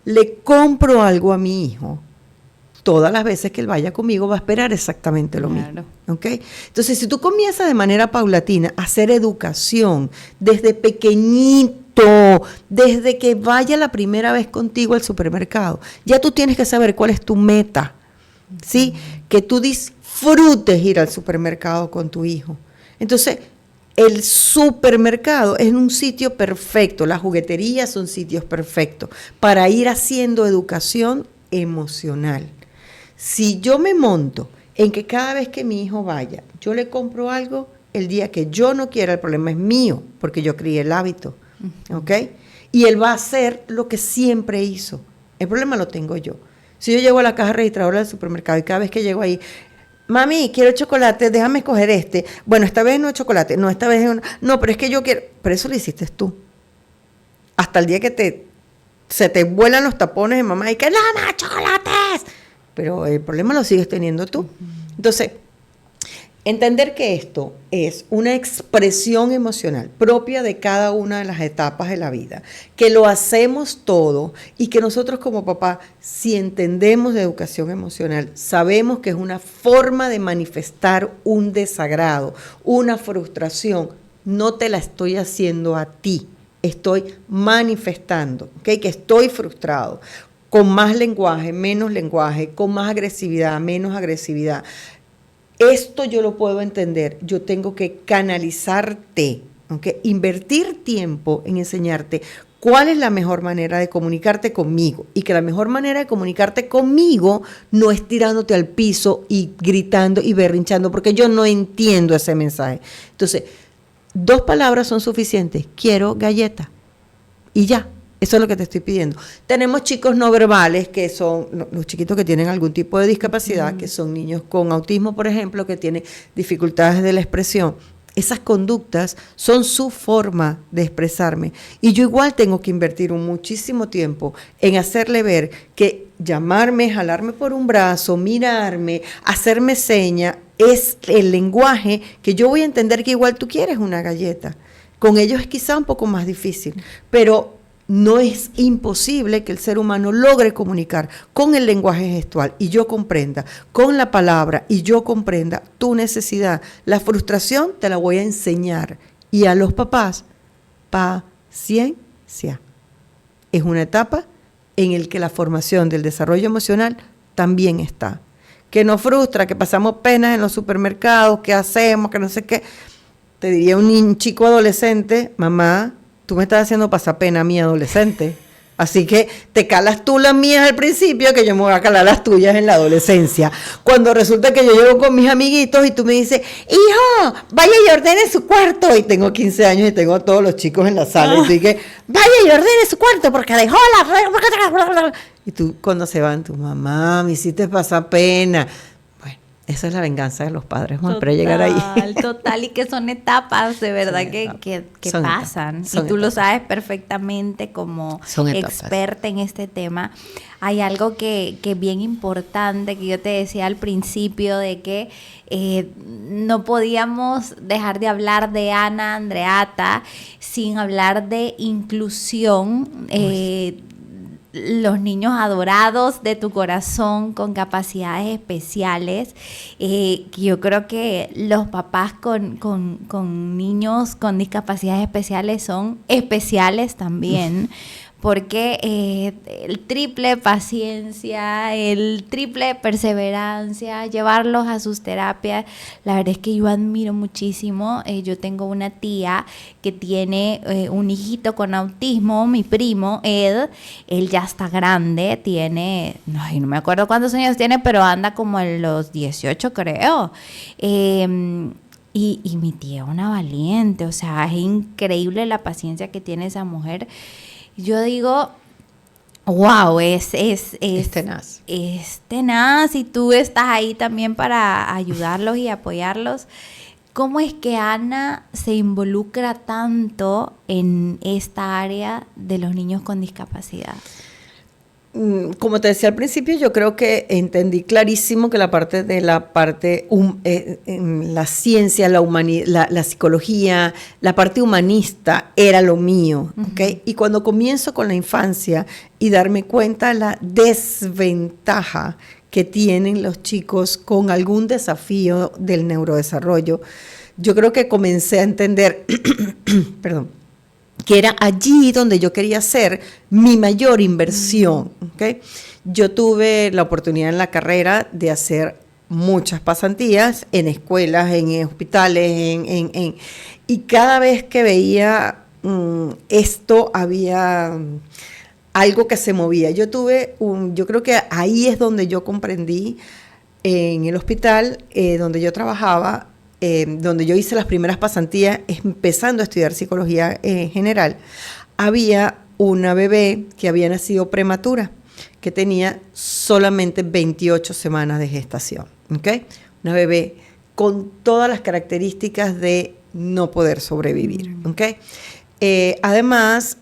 [SPEAKER 2] le compro algo a mi hijo, todas las veces que él vaya conmigo va a esperar exactamente lo mismo. ¿Okay? Entonces, si tú comienzas de manera paulatina a hacer educación desde pequeñito, desde que vaya la primera vez contigo al supermercado, ya tú tienes que saber cuál es tu meta ¿sí? Que tú disfrutes ir al supermercado con tu hijo. Entonces, el supermercado es un sitio perfecto, las jugueterías son sitios perfectos para ir haciendo educación emocional. Si yo me monto en que cada vez que mi hijo vaya, yo le compro algo, el día que yo no quiera, el problema es mío, porque yo crié el hábito, ¿ok? Y él va a hacer lo que siempre hizo. El problema lo tengo yo. Si yo llego a la caja registradora del supermercado y cada vez que llego ahí, mami, quiero chocolate, déjame escoger este. Bueno, esta vez no es chocolate, no, esta vez es una... No, pero es que yo quiero... Pero eso lo hiciste tú. Hasta el día que se te vuelan los tapones de mamá y que, ¡no más chocolates! Pero el problema lo sigues teniendo tú. Entonces, entender que esto es una expresión emocional propia de cada una de las etapas de la vida, que lo hacemos todo y que nosotros como papá, si entendemos de educación emocional, sabemos que es una forma de manifestar un desagrado, una frustración. No te la estoy haciendo a ti, estoy manifestando, ¿okay? Que estoy frustrado, con más lenguaje, menos lenguaje, con más agresividad, menos agresividad. Esto yo lo puedo entender, yo tengo que canalizarte, ¿okay? Invertir tiempo en enseñarte cuál es la mejor manera de comunicarte conmigo y que la mejor manera de comunicarte conmigo no es tirándote al piso y gritando y berrinchando porque yo no entiendo ese mensaje. Entonces, 2 palabras son suficientes, quiero galleta y ya. Eso es lo que te estoy pidiendo. Tenemos chicos no verbales, que son los chiquitos que tienen algún tipo de discapacidad, que son niños con autismo, por ejemplo, que tienen dificultades de la expresión. Esas conductas son su forma de expresarme. Y yo igual tengo que invertir muchísimo tiempo en hacerle ver que llamarme, jalarme por un brazo, mirarme, hacerme seña, es el lenguaje que yo voy a entender que igual tú quieres una galleta. Con ellos es quizá un poco más difícil, pero no es imposible que el ser humano logre comunicar con el lenguaje gestual y yo comprenda, con la palabra y yo comprenda tu necesidad. La frustración te la voy a enseñar. Y a los papás, paciencia. Es una etapa en la que la formación del desarrollo emocional también está. Que nos frustra, que pasamos penas en los supermercados, que hacemos, que no sé qué. Te diría un chico adolescente, mamá, tú me estás haciendo pasar pena a mi adolescente. Así que te calas tú las mías al principio, que yo me voy a calar las tuyas en la adolescencia. Cuando resulta que yo llego con mis amiguitos y tú me dices, hijo, vaya y ordene su cuarto. Y tengo 15 años y tengo a todos los chicos en la sala. Y tú dices, vaya y ordene su cuarto porque dejó la... Y tú cuando se van, tu mamá, me hiciste pasar pena. Esa es la venganza de los padres, bueno, para llegar ahí.
[SPEAKER 1] Total, y que son etapas de verdad que pasan. Y tú lo sabes perfectamente como experta en este tema. Hay algo que es bien importante, que yo te decía al principio, de que no podíamos dejar de hablar de Ana Andreatta sin hablar de inclusión, los niños adorados de tu corazón con capacidades especiales. Yo creo que los papás con niños con discapacidades especiales son especiales también. Porque el triple paciencia, el triple perseverancia, llevarlos a sus terapias, la verdad es que yo admiro muchísimo. Yo tengo una tía que tiene un hijito con autismo, mi primo, Ed. Él ya está grande, tiene, no me acuerdo cuántos años tiene, pero anda como en los 18, creo. Y mi tía es una valiente, o sea, es increíble la paciencia que tiene esa mujer. Yo digo, wow, es tenaz. Es tenaz, y tú estás ahí también para ayudarlos y apoyarlos. ¿Cómo es que Ana se involucra tanto en esta área de los niños con discapacidad?
[SPEAKER 2] Como te decía al principio, yo creo que entendí clarísimo que la ciencia, la psicología, la parte humanista era lo mío, ¿okay? Y cuando comienzo con la infancia y darme cuenta de la desventaja que tienen los chicos con algún desafío del neurodesarrollo, yo creo que comencé a entender, perdón, que era allí donde yo quería hacer mi mayor inversión, ¿okay? yo tuve la oportunidad en la carrera de hacer muchas pasantías en escuelas, en hospitales, y cada vez que veía esto había algo que se movía. Yo creo que ahí es donde yo comprendí, en el hospital donde yo trabajaba, donde yo hice las primeras pasantías, empezando a estudiar psicología general, había una bebé que había nacido prematura, que tenía solamente 28 semanas de gestación, ¿ok? Una bebé con todas las características de no poder sobrevivir, ¿ok? Además,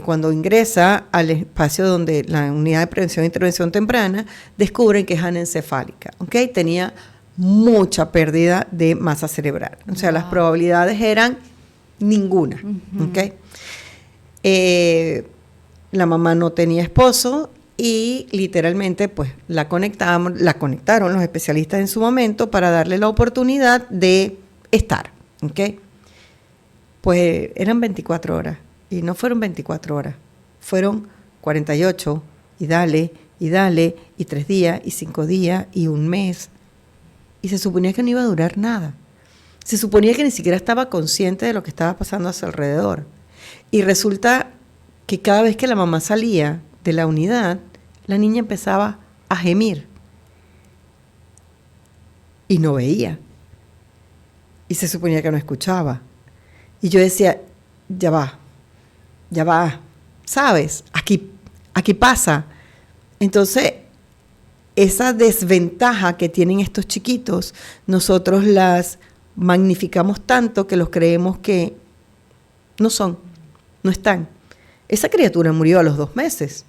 [SPEAKER 2] cuando ingresa al espacio donde la unidad de prevención e intervención temprana, descubren que es anencefálica, ¿ok? Tenía mucha pérdida de masa cerebral, o sea, las probabilidades eran ninguna, ¿ok? La mamá no tenía esposo y literalmente pues la conectaron los especialistas en su momento para darle la oportunidad de estar, ¿ok? Pues eran 24 horas y no fueron 24 horas, fueron 48 y dale, y 3 días, y 5 días, y un mes. Y se suponía que no iba a durar nada. Se suponía que ni siquiera estaba consciente de lo que estaba pasando a su alrededor. Y resulta que cada vez que la mamá salía de la unidad, la niña empezaba a gemir. Y no veía. Y se suponía que no escuchaba. Y yo decía, ya va, ¿sabes? Aquí pasa. Entonces, esa desventaja que tienen estos chiquitos, nosotros las magnificamos tanto que los creemos que no están. Esa criatura murió a los 2 meses,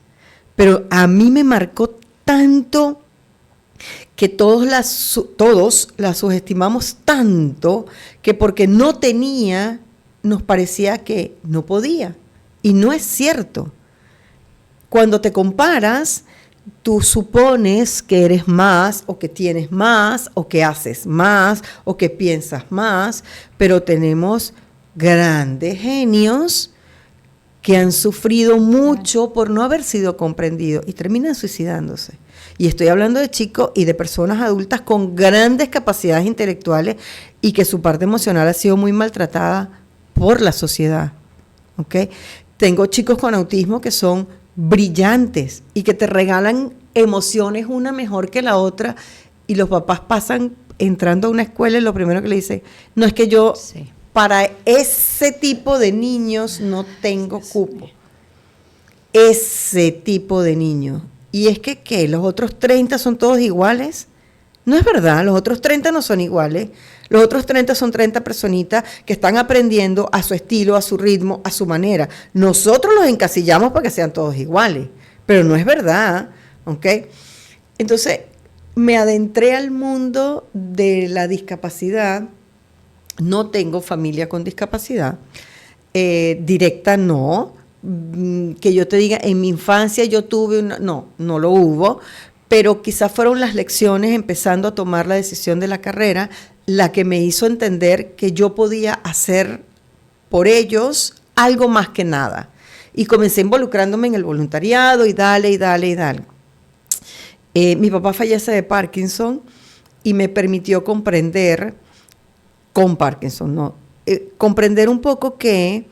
[SPEAKER 2] pero a mí me marcó tanto que todos la subestimamos tanto que porque no tenía, nos parecía que no podía. Y no es cierto. Cuando te comparas, tú supones que eres más, o que tienes más, o que haces más, o que piensas más, pero tenemos grandes genios que han sufrido mucho por no haber sido comprendidos y terminan suicidándose. Y estoy hablando de chicos y de personas adultas con grandes capacidades intelectuales y que su parte emocional ha sido muy maltratada por la sociedad, ¿ok? Tengo chicos con autismo que son brillantes y que te regalan emociones una mejor que la otra, y los papás pasan entrando a una escuela y lo primero que le dicen, no, es que yo para ese tipo de niños no tengo cupo. Ese tipo de niños. Y es que, ¿qué? ¿Los otros 30 son todos iguales? No es verdad, los otros 30 no son iguales. Los otros 30 son 30 personitas que están aprendiendo a su estilo, a su ritmo, a su manera. Nosotros los encasillamos para que sean todos iguales, pero no es verdad, ¿ok? Entonces, me adentré al mundo de la discapacidad. No tengo familia con discapacidad, directa no, que yo te diga, en mi infancia yo tuve no lo hubo, pero quizás fueron las lecciones empezando a tomar la decisión de la carrera la que me hizo entender que yo podía hacer por ellos algo más que nada. Y comencé involucrándome en el voluntariado y dale. Mi papá fallece de Parkinson y me permitió comprender, con Parkinson, ¿no? Comprender un poco que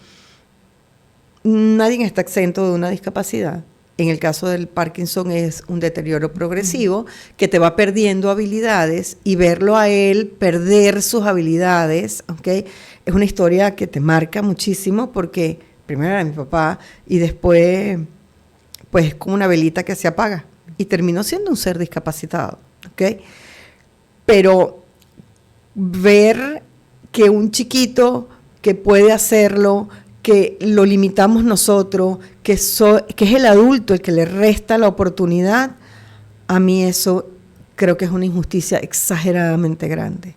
[SPEAKER 2] nadie está exento de una discapacidad. En el caso del Parkinson es un deterioro progresivo que te va perdiendo habilidades, y verlo a él perder sus habilidades, ¿okay? Es una historia que te marca muchísimo, porque primero era mi papá y después pues es como una velita que se apaga y terminó siendo un ser discapacitado, ¿okay? Pero ver que un chiquito que puede hacerlo, que lo limitamos nosotros, que es el adulto el que le resta la oportunidad, a mí eso creo que es una injusticia exageradamente grande.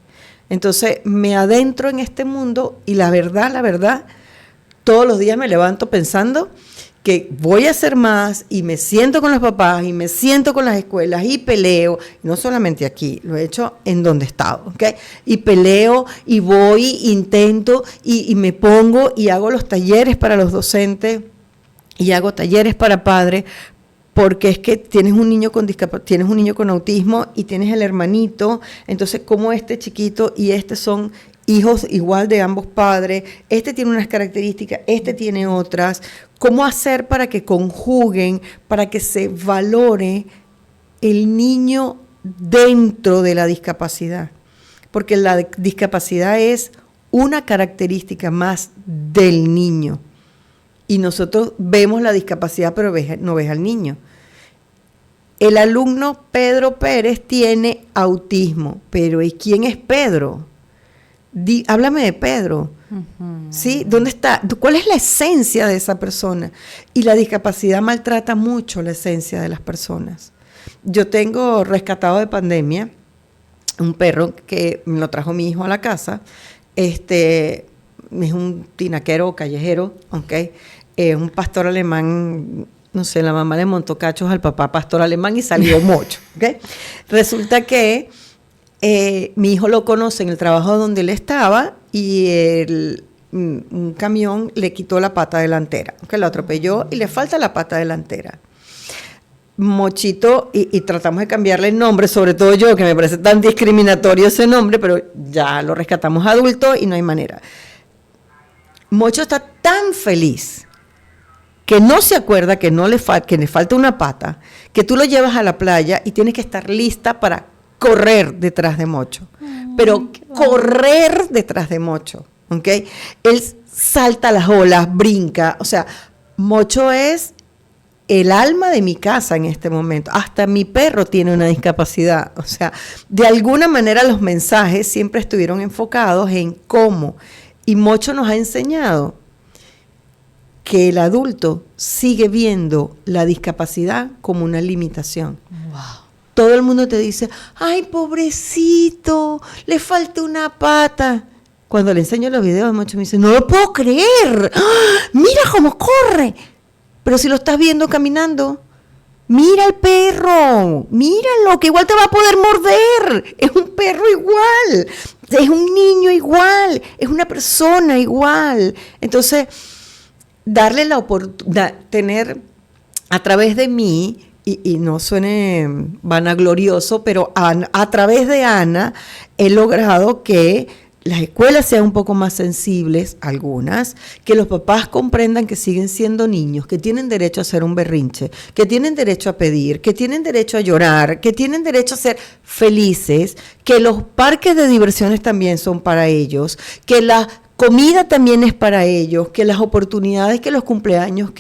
[SPEAKER 2] Entonces me adentro en este mundo y la verdad, todos los días me levanto pensando que voy a hacer más, y me siento con los papás y me siento con las escuelas y peleo, no solamente aquí, lo he hecho en donde he estado, ¿ok? Y peleo y voy, intento y me pongo y hago los talleres para los docentes y hago talleres para padres, porque es que tienes un niño con autismo y tienes el hermanito, entonces como este chiquito y este son hijos igual de ambos padres, este tiene unas características, este tiene otras, ¿cómo hacer para que conjuguen, para que se valore el niño dentro de la discapacidad? Porque la discapacidad es una característica más del niño. Y nosotros vemos la discapacidad, pero no ves al niño. El alumno Pedro Pérez tiene autismo, pero ¿y quién es Pedro? Háblame de Pedro. Uh-huh. ¿Sí? ¿Dónde está? ¿Cuál es la esencia de esa persona? Y la discapacidad maltrata mucho la esencia de las personas. Yo tengo rescatado de pandemia un perro que me lo trajo mi hijo a la casa. Es un tinaquero callejero, ¿ok? Un pastor alemán, no sé, la mamá le montó cachos al papá pastor alemán y salió mocho, ¿ok? Resulta que mi hijo lo conoce en el trabajo donde él estaba y un camión le quitó la pata delantera, que lo atropelló y le falta la pata delantera. Mochito, y tratamos de cambiarle el nombre, sobre todo yo, que me parece tan discriminatorio ese nombre, pero ya lo rescatamos adulto y no hay manera. Mocho está tan feliz que no se acuerda que le falta una pata, que tú lo llevas a la playa y tienes que estar lista para correr detrás de Mocho. Pero correr detrás de Mocho, ¿ok? Él salta las olas, brinca, o sea, Mocho es el alma de mi casa en este momento. Hasta mi perro tiene una discapacidad. O sea, de alguna manera los mensajes siempre estuvieron enfocados en cómo. Y Mocho nos ha enseñado que el adulto sigue viendo la discapacidad como una limitación. Wow. Todo el mundo te dice, ay, pobrecito, le falta una pata. Cuando le enseño los videos de Mocho me dice, no lo puedo creer. ¡Ah! Mira cómo corre. Pero si lo estás viendo caminando, mira al perro, míralo, que igual te va a poder morder. Es un perro igual, es un niño igual, es una persona igual. Entonces, darle la oportunidad, tener a través de mí, y no suene vanaglorioso, pero a través de Ana he logrado que las escuelas sean un poco más sensibles, algunas, que los papás comprendan que siguen siendo niños, que tienen derecho a hacer un berrinche, que tienen derecho a pedir, que tienen derecho a llorar, que tienen derecho a ser felices, que los parques de diversiones también son para ellos, que la comida también es para ellos, que las oportunidades, que los cumpleaños,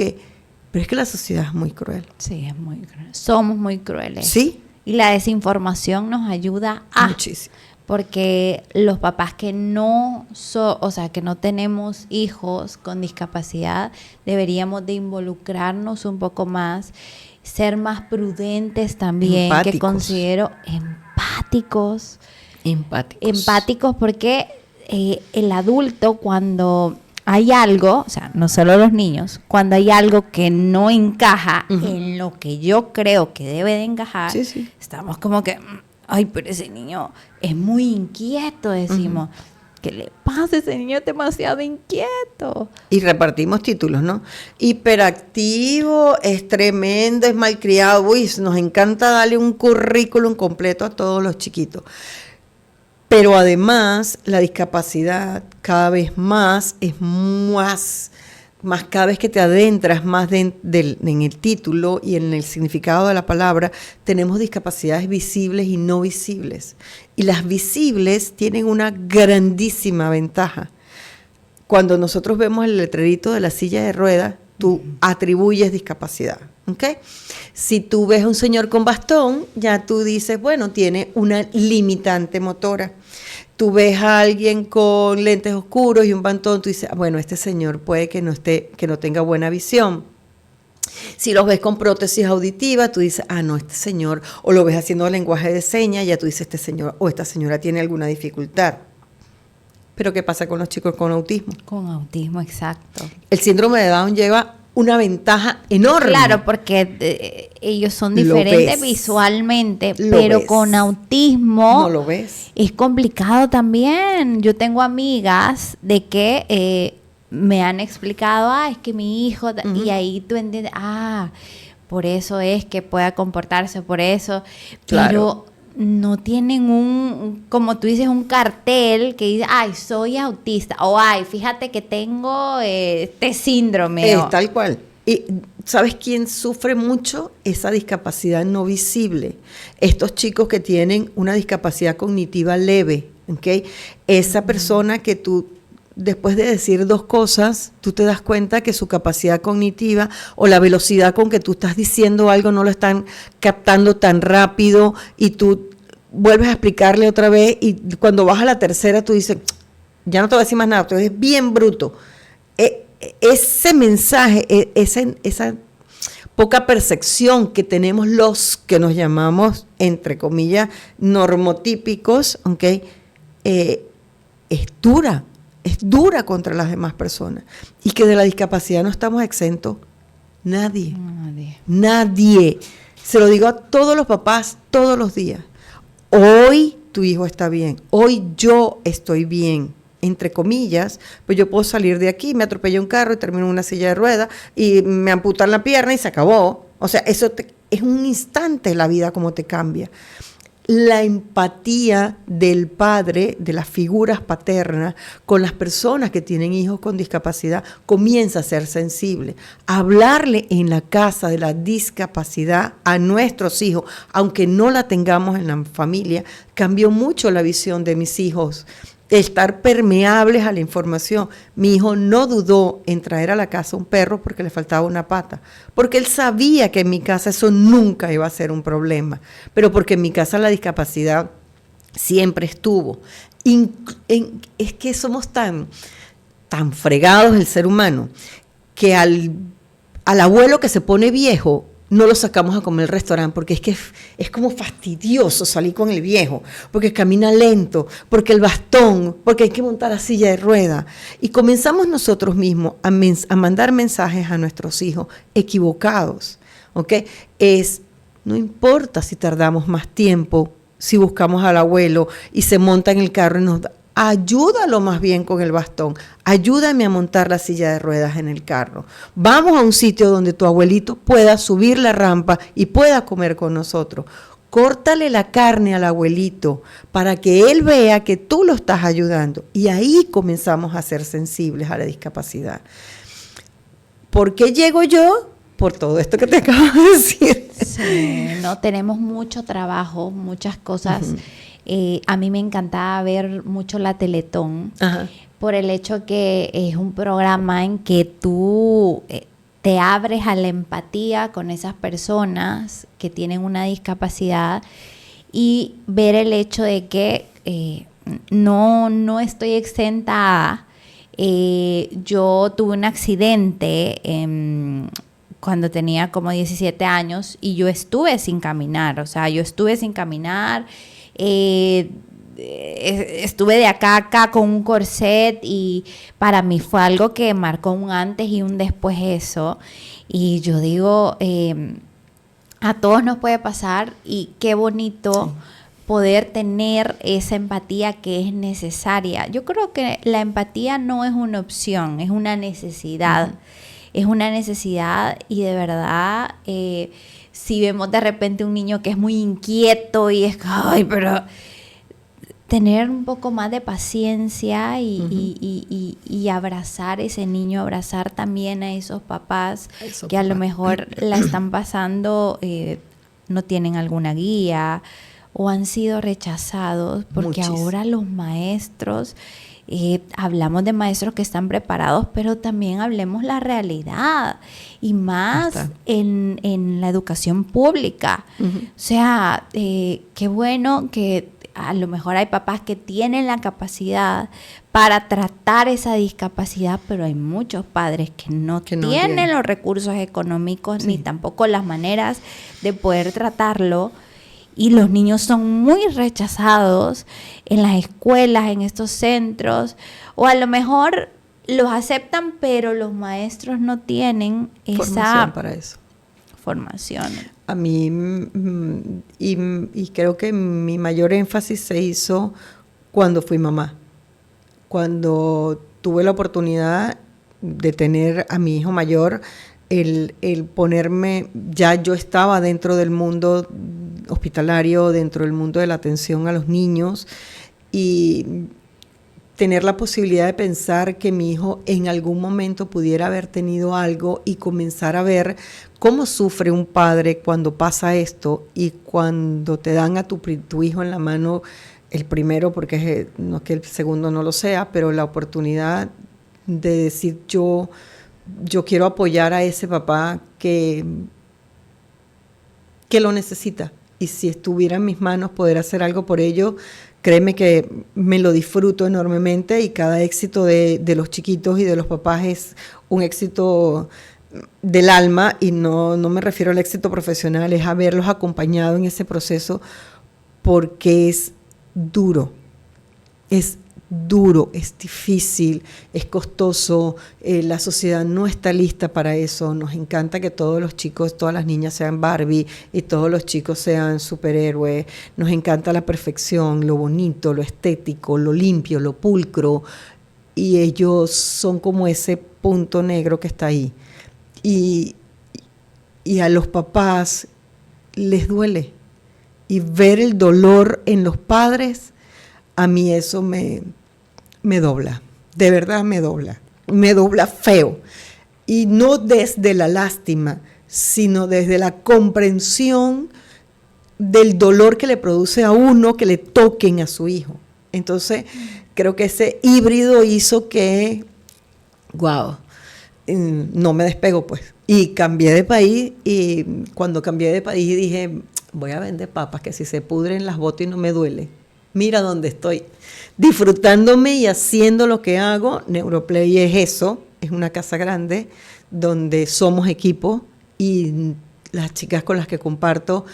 [SPEAKER 2] pero es que la sociedad es muy cruel.
[SPEAKER 1] Sí, es muy cruel. Somos muy crueles.
[SPEAKER 2] Sí.
[SPEAKER 1] Y la desinformación nos ayuda
[SPEAKER 2] muchísimo.
[SPEAKER 1] Porque los papás que que no tenemos hijos con discapacidad, deberíamos de involucrarnos un poco más, ser más prudentes también, empáticos. Que considero empáticos porque el adulto cuando hay algo, o sea, no solo los niños, cuando hay algo que no encaja en lo que yo creo que debe de encajar, sí. Estamos como que... Ay, pero ese niño es muy inquieto, decimos. ¿Qué le pasa? Ese niño es demasiado inquieto.
[SPEAKER 2] Y repartimos títulos, ¿no? Hiperactivo, es tremendo, es malcriado. Uy, nos encanta darle un currículum completo a todos los chiquitos. Pero además, la discapacidad cada vez más es más cada vez que te adentras más en el título y en el significado de la palabra, tenemos discapacidades visibles y no visibles. Y las visibles tienen una grandísima ventaja. Cuando nosotros vemos el letrerito de la silla de ruedas, tú atribuyes discapacidad, ¿ok? Si tú ves a un señor con bastón, ya tú dices, bueno, tiene una limitante motora. Tú ves a alguien con lentes oscuros y un bastón, tú dices, bueno, este señor puede que no tenga buena visión. Si los ves con prótesis auditiva, tú dices, no, este señor, o lo ves haciendo lenguaje de señas, ya tú dices, este señor o esta señora tiene alguna dificultad. Pero ¿qué pasa con los chicos con autismo?
[SPEAKER 1] Con autismo, exacto.
[SPEAKER 2] El síndrome de Down lleva una ventaja enorme.
[SPEAKER 1] Claro, porque ellos son diferentes visualmente, pero con autismo
[SPEAKER 2] no lo ves.
[SPEAKER 1] Es complicado también. Yo tengo amigas de que me han explicado, es que mi hijo, y ahí tú entiendes, por eso es que pueda comportarse por eso,
[SPEAKER 2] Claro.
[SPEAKER 1] pero no tienen como tú dices, un cartel que dice, ay, soy autista, o ay, fíjate que tengo este síndrome.
[SPEAKER 2] Es tal cual. Y ¿sabes quién sufre mucho esa discapacidad no visible? Estos chicos que tienen una discapacidad cognitiva leve, ¿ok? Esa persona que tú, después de decir dos cosas, tú te das cuenta que su capacidad cognitiva o la velocidad con que tú estás diciendo algo no lo están captando tan rápido y tú vuelves a explicarle otra vez y cuando vas a la tercera tú dices, ya no te voy a decir más nada, tú eres bien bruto. Ese mensaje, esa poca percepción que tenemos los que nos llamamos, entre comillas, normotípicos, ¿okay? Es dura contra las demás personas. Y que de la discapacidad no estamos exentos. Nadie. Se lo digo a todos los papás todos los días. Hoy tu hijo está bien, hoy yo estoy bien. Entre comillas, pues yo puedo salir de aquí, me atropella un carro y termino en una silla de ruedas y me amputan la pierna y se acabó. O sea, es un instante la vida como te cambia. La empatía del padre, de las figuras paternas, con las personas que tienen hijos con discapacidad, comienza a ser sensible. Hablarle en la casa de la discapacidad a nuestros hijos, aunque no la tengamos en la familia, cambió mucho la visión de mis hijos. Estar permeables a la información. Mi hijo no dudó en traer a la casa un perro porque le faltaba una pata, porque él sabía que en mi casa eso nunca iba a ser un problema, pero porque en mi casa la discapacidad siempre estuvo. Es que somos tan fregados el ser humano que al abuelo que se pone viejo no lo sacamos a comer al restaurante porque es como fastidioso salir con el viejo, porque camina lento, porque el bastón, porque hay que montar la silla de ruedas. Y comenzamos nosotros mismos a mandar mensajes a nuestros hijos equivocados, ¿ok? No importa si tardamos más tiempo, si buscamos al abuelo y se monta en el carro y nos da. Ayúdalo más bien con el bastón, ayúdame a montar la silla de ruedas en el carro. Vamos a un sitio donde tu abuelito pueda subir la rampa y pueda comer con nosotros. Córtale la carne al abuelito para que él vea que tú lo estás ayudando. Y ahí comenzamos a ser sensibles a la discapacidad. ¿Por qué llego yo? Por todo esto que te acabo de decir.
[SPEAKER 1] Sí, no, tenemos mucho trabajo, muchas cosas. Uh-huh. A mí me encantaba ver mucho la Teletón, ajá, por el hecho que es un programa en que tú te abres a la empatía con esas personas que tienen una discapacidad y ver el hecho de que no estoy exenta a... yo tuve un accidente cuando tenía como 17 años y yo estuve sin caminar, estuve de acá a acá con un corset y para mí fue algo que marcó un antes y un después eso. Y yo digo, a todos nos puede pasar y qué bonito poder tener esa empatía que es necesaria. Yo creo que la empatía no es una opción, es una necesidad. Uh-huh. Es una necesidad y de verdad, si vemos de repente un niño que es muy inquieto y es, ay, pero tener un poco más de paciencia y abrazar a ese niño, abrazar también a esos papás que a lo mejor la están pasando, no tienen alguna guía o han sido rechazados, porque muchísimo. Ahora los maestros... hablamos de maestros que están preparados, pero también hablemos la realidad y más en la educación pública. Uh-huh. O sea, qué bueno que a lo mejor hay papás que tienen la capacidad para tratar esa discapacidad, pero hay muchos padres que no tienen los recursos económicos ni tampoco las maneras de poder tratarlo. Y los niños son muy rechazados en las escuelas, en estos centros, o a lo mejor los aceptan, pero los maestros no tienen esa
[SPEAKER 2] para eso.
[SPEAKER 1] Formación.
[SPEAKER 2] A mí, y creo que mi mayor énfasis se hizo cuando fui mamá. Cuando tuve la oportunidad de tener a mi hijo mayor, el ponerme, ya yo estaba dentro del mundo hospitalario, dentro del mundo de la atención a los niños, y tener la posibilidad de pensar que mi hijo en algún momento pudiera haber tenido algo y comenzar a ver cómo sufre un padre cuando pasa esto, y cuando te dan a tu hijo en la mano, el primero, porque no es que el segundo no lo sea, pero la oportunidad de decir yo quiero apoyar a ese papá que lo necesita, y si estuviera en mis manos poder hacer algo por ello, créeme que me lo disfruto enormemente, y cada éxito de los chiquitos y de los papás es un éxito del alma, y no me refiero al éxito profesional, es haberlos acompañado en ese proceso, porque es duro, es difícil, es costoso, la sociedad no está lista para eso. Nos encanta que todos los chicos, todas las niñas sean Barbie y todos los chicos sean superhéroes. Nos encanta la perfección, lo bonito, lo estético, lo limpio, lo pulcro, y ellos son como ese punto negro que está ahí. Y a los papás les duele, y ver el dolor en los padres, a mí eso me dobla, de verdad me dobla feo, y no desde la lástima, sino desde la comprensión del dolor que le produce a uno que le toquen a su hijo. Entonces, creo que ese híbrido hizo que, no me despego pues, y cambié de país, y cuando cambié de país dije, voy a vender papas, que si se pudren las boto y no me duele. Mira dónde estoy, disfrutándome y haciendo lo que hago. Neuroplay es eso, es una casa grande donde somos equipo, y las chicas con las que comparto,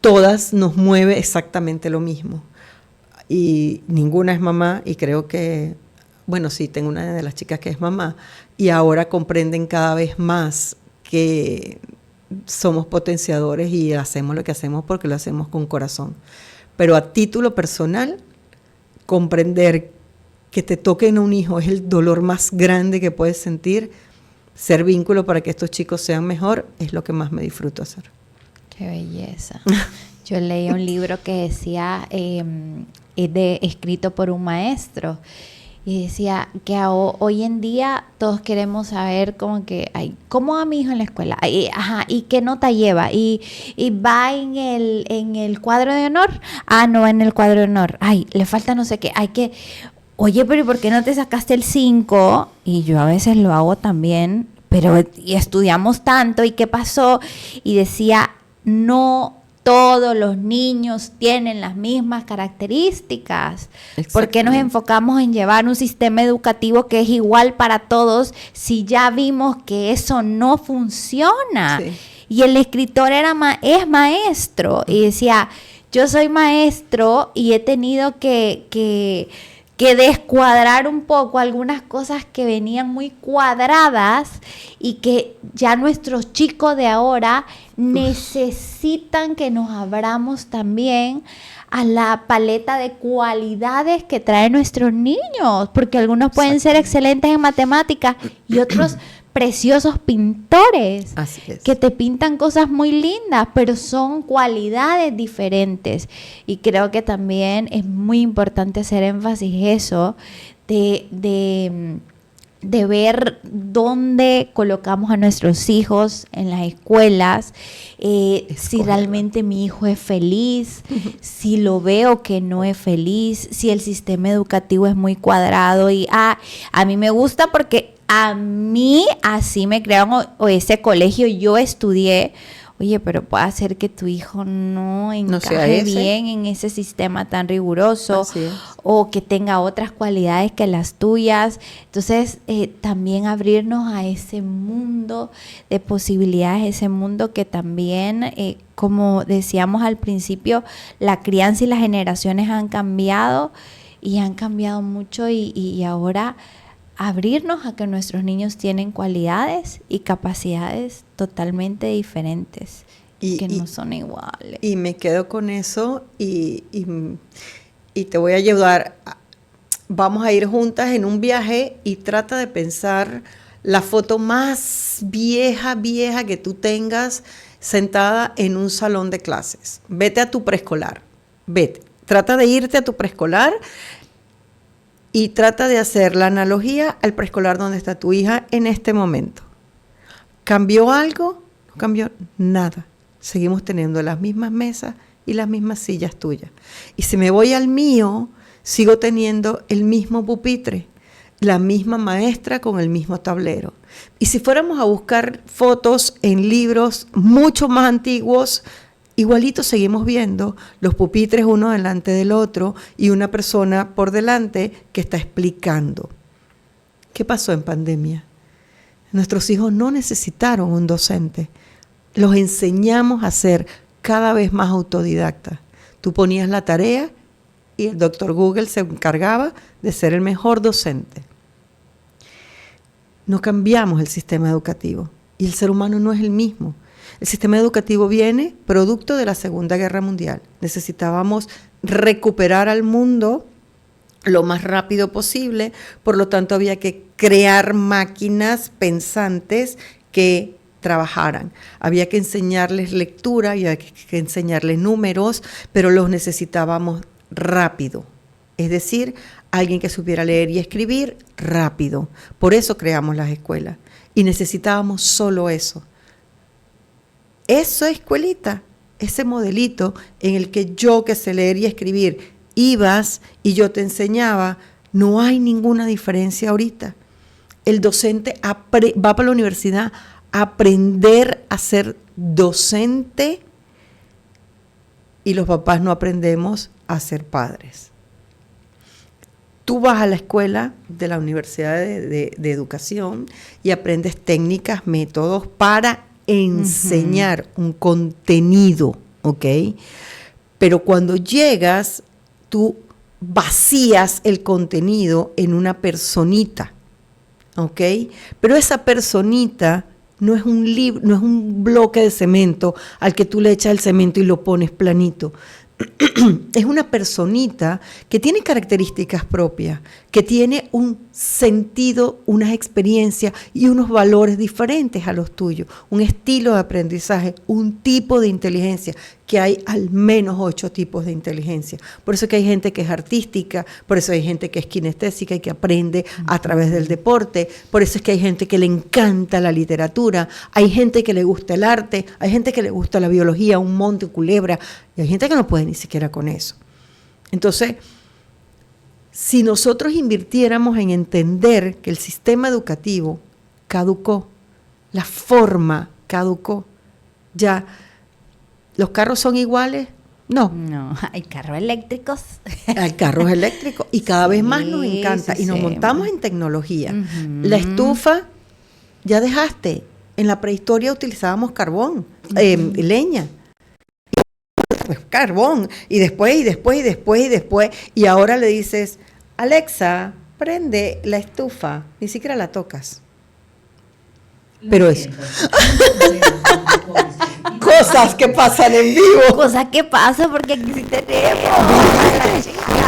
[SPEAKER 2] todas nos mueve exactamente lo mismo. Y ninguna es mamá, y creo que, bueno, sí, tengo una de las chicas que es mamá, y ahora comprenden cada vez más que somos potenciadores y hacemos lo que hacemos porque lo hacemos con corazón. Pero a título personal, comprender que te toquen a un hijo es el dolor más grande que puedes sentir. Ser vínculo para que estos chicos sean mejor es lo que más me disfruto hacer.
[SPEAKER 1] Qué belleza. Yo leí un libro que decía, escrito por un maestro, y decía que hoy en día todos queremos saber como que, ¿cómo va mi hijo en la escuela? ¿Y qué nota lleva? ¿Y va en el cuadro de honor? No va en el cuadro de honor. Le falta no sé qué. Oye, pero ¿por qué no te sacaste el 5? Y yo a veces lo hago también, pero y estudiamos tanto, ¿y qué pasó? Y decía, no todos los niños tienen las mismas características. ¿Por qué nos enfocamos en llevar un sistema educativo que es igual para todos si ya vimos que eso no funciona? Sí. Y el escritor es maestro, y decía, yo soy maestro y he tenido que descuadrar un poco algunas cosas que venían muy cuadradas, y que ya nuestros chicos de ahora necesitan que nos abramos también a la paleta de cualidades que traen nuestros niños, porque algunos pueden ser excelentes en matemáticas y otros preciosos pintores. Así es. Que te pintan cosas muy lindas, pero son cualidades diferentes. Y creo que también es muy importante hacer énfasis eso de ver dónde colocamos a nuestros hijos en las escuelas, si realmente mi hijo es feliz, si lo veo que no es feliz, si el sistema educativo es muy cuadrado y a mí me gusta porque a mí así me crearon, o ese colegio yo estudié. Oye, pero puede ser que tu hijo no encaje bien en ese sistema tan riguroso, o que tenga otras cualidades que las tuyas. Entonces, también abrirnos a ese mundo de posibilidades, ese mundo que también, como decíamos al principio, la crianza y las generaciones han cambiado, y han cambiado mucho, y ahora abrirnos a que nuestros niños tienen cualidades y capacidades totalmente diferentes, que no son iguales.
[SPEAKER 2] Y me quedo con eso, y te voy a ayudar. Vamos a ir juntas en un viaje, y trata de pensar la foto más vieja que tú tengas sentada en un salón de clases. Vete a tu preescolar, vete. Trata de irte a tu preescolar y trata de hacer la analogía al preescolar donde está tu hija en este momento. ¿Cambió algo? No cambió nada. Seguimos teniendo las mismas mesas y las mismas sillas tuyas. Y si me voy al mío, sigo teniendo el mismo pupitre, la misma maestra con el mismo tablero. Y si fuéramos a buscar fotos en libros mucho más antiguos, igualito seguimos viendo los pupitres uno delante del otro y una persona por delante que está explicando. ¿Qué pasó en pandemia? Nuestros hijos no necesitaron un docente. Los enseñamos a ser cada vez más autodidactas. Tú ponías la tarea y el doctor Google se encargaba de ser el mejor docente. No cambiamos el sistema educativo y el ser humano no es el mismo. El sistema educativo viene producto de la Segunda Guerra Mundial. Necesitábamos recuperar al mundo lo más rápido posible, por lo tanto había que crear máquinas pensantes que trabajaran. Había que enseñarles lectura, había que enseñarles números, pero los necesitábamos rápido. Es decir, alguien que supiera leer y escribir rápido. Por eso creamos las escuelas. Y necesitábamos solo eso. Esa escuelita, ese modelito en el que yo que sé leer y escribir, ibas y yo te enseñaba, no hay ninguna diferencia ahorita. El docente va para la universidad a aprender a ser docente y los papás no aprendemos a ser padres. Tú vas a la escuela de la Universidad de Educación y aprendes técnicas, métodos para enseñar un contenido, ¿ok? Pero cuando llegas, tú vacías el contenido en una personita, ¿ok? Pero esa personita no es un libro, no es un bloque de cemento al que tú le echas el cemento y lo pones planito. Es una personita que tiene características propias, que tiene un sentido, unas experiencias y unos valores diferentes a los tuyos, un estilo de aprendizaje, un tipo de inteligencia, que hay al menos 8 tipos de inteligencia. Por eso que hay gente que es artística, por eso hay gente que es kinestésica y que aprende a través del deporte, por eso es que hay gente que le encanta la literatura, hay gente que le gusta el arte, hay gente que le gusta la biología, un monte, culebra, y hay gente que no puede ni siquiera con eso. Entonces, si nosotros invirtiéramos en entender que el sistema educativo caducó, la forma caducó, ya, ¿los carros son iguales? No.
[SPEAKER 1] No, hay carros eléctricos.
[SPEAKER 2] Hay carros eléctricos y cada vez más nos encanta y nos montamos en tecnología. La estufa, ya dejaste, en la prehistoria utilizábamos carbón, leña. Pues carbón, y después, y ahora le dices, Alexa, prende la estufa, ni siquiera la tocas. Pero es cosas que pasan en vivo.
[SPEAKER 1] Cosas que pasan porque aquí sí tenemos.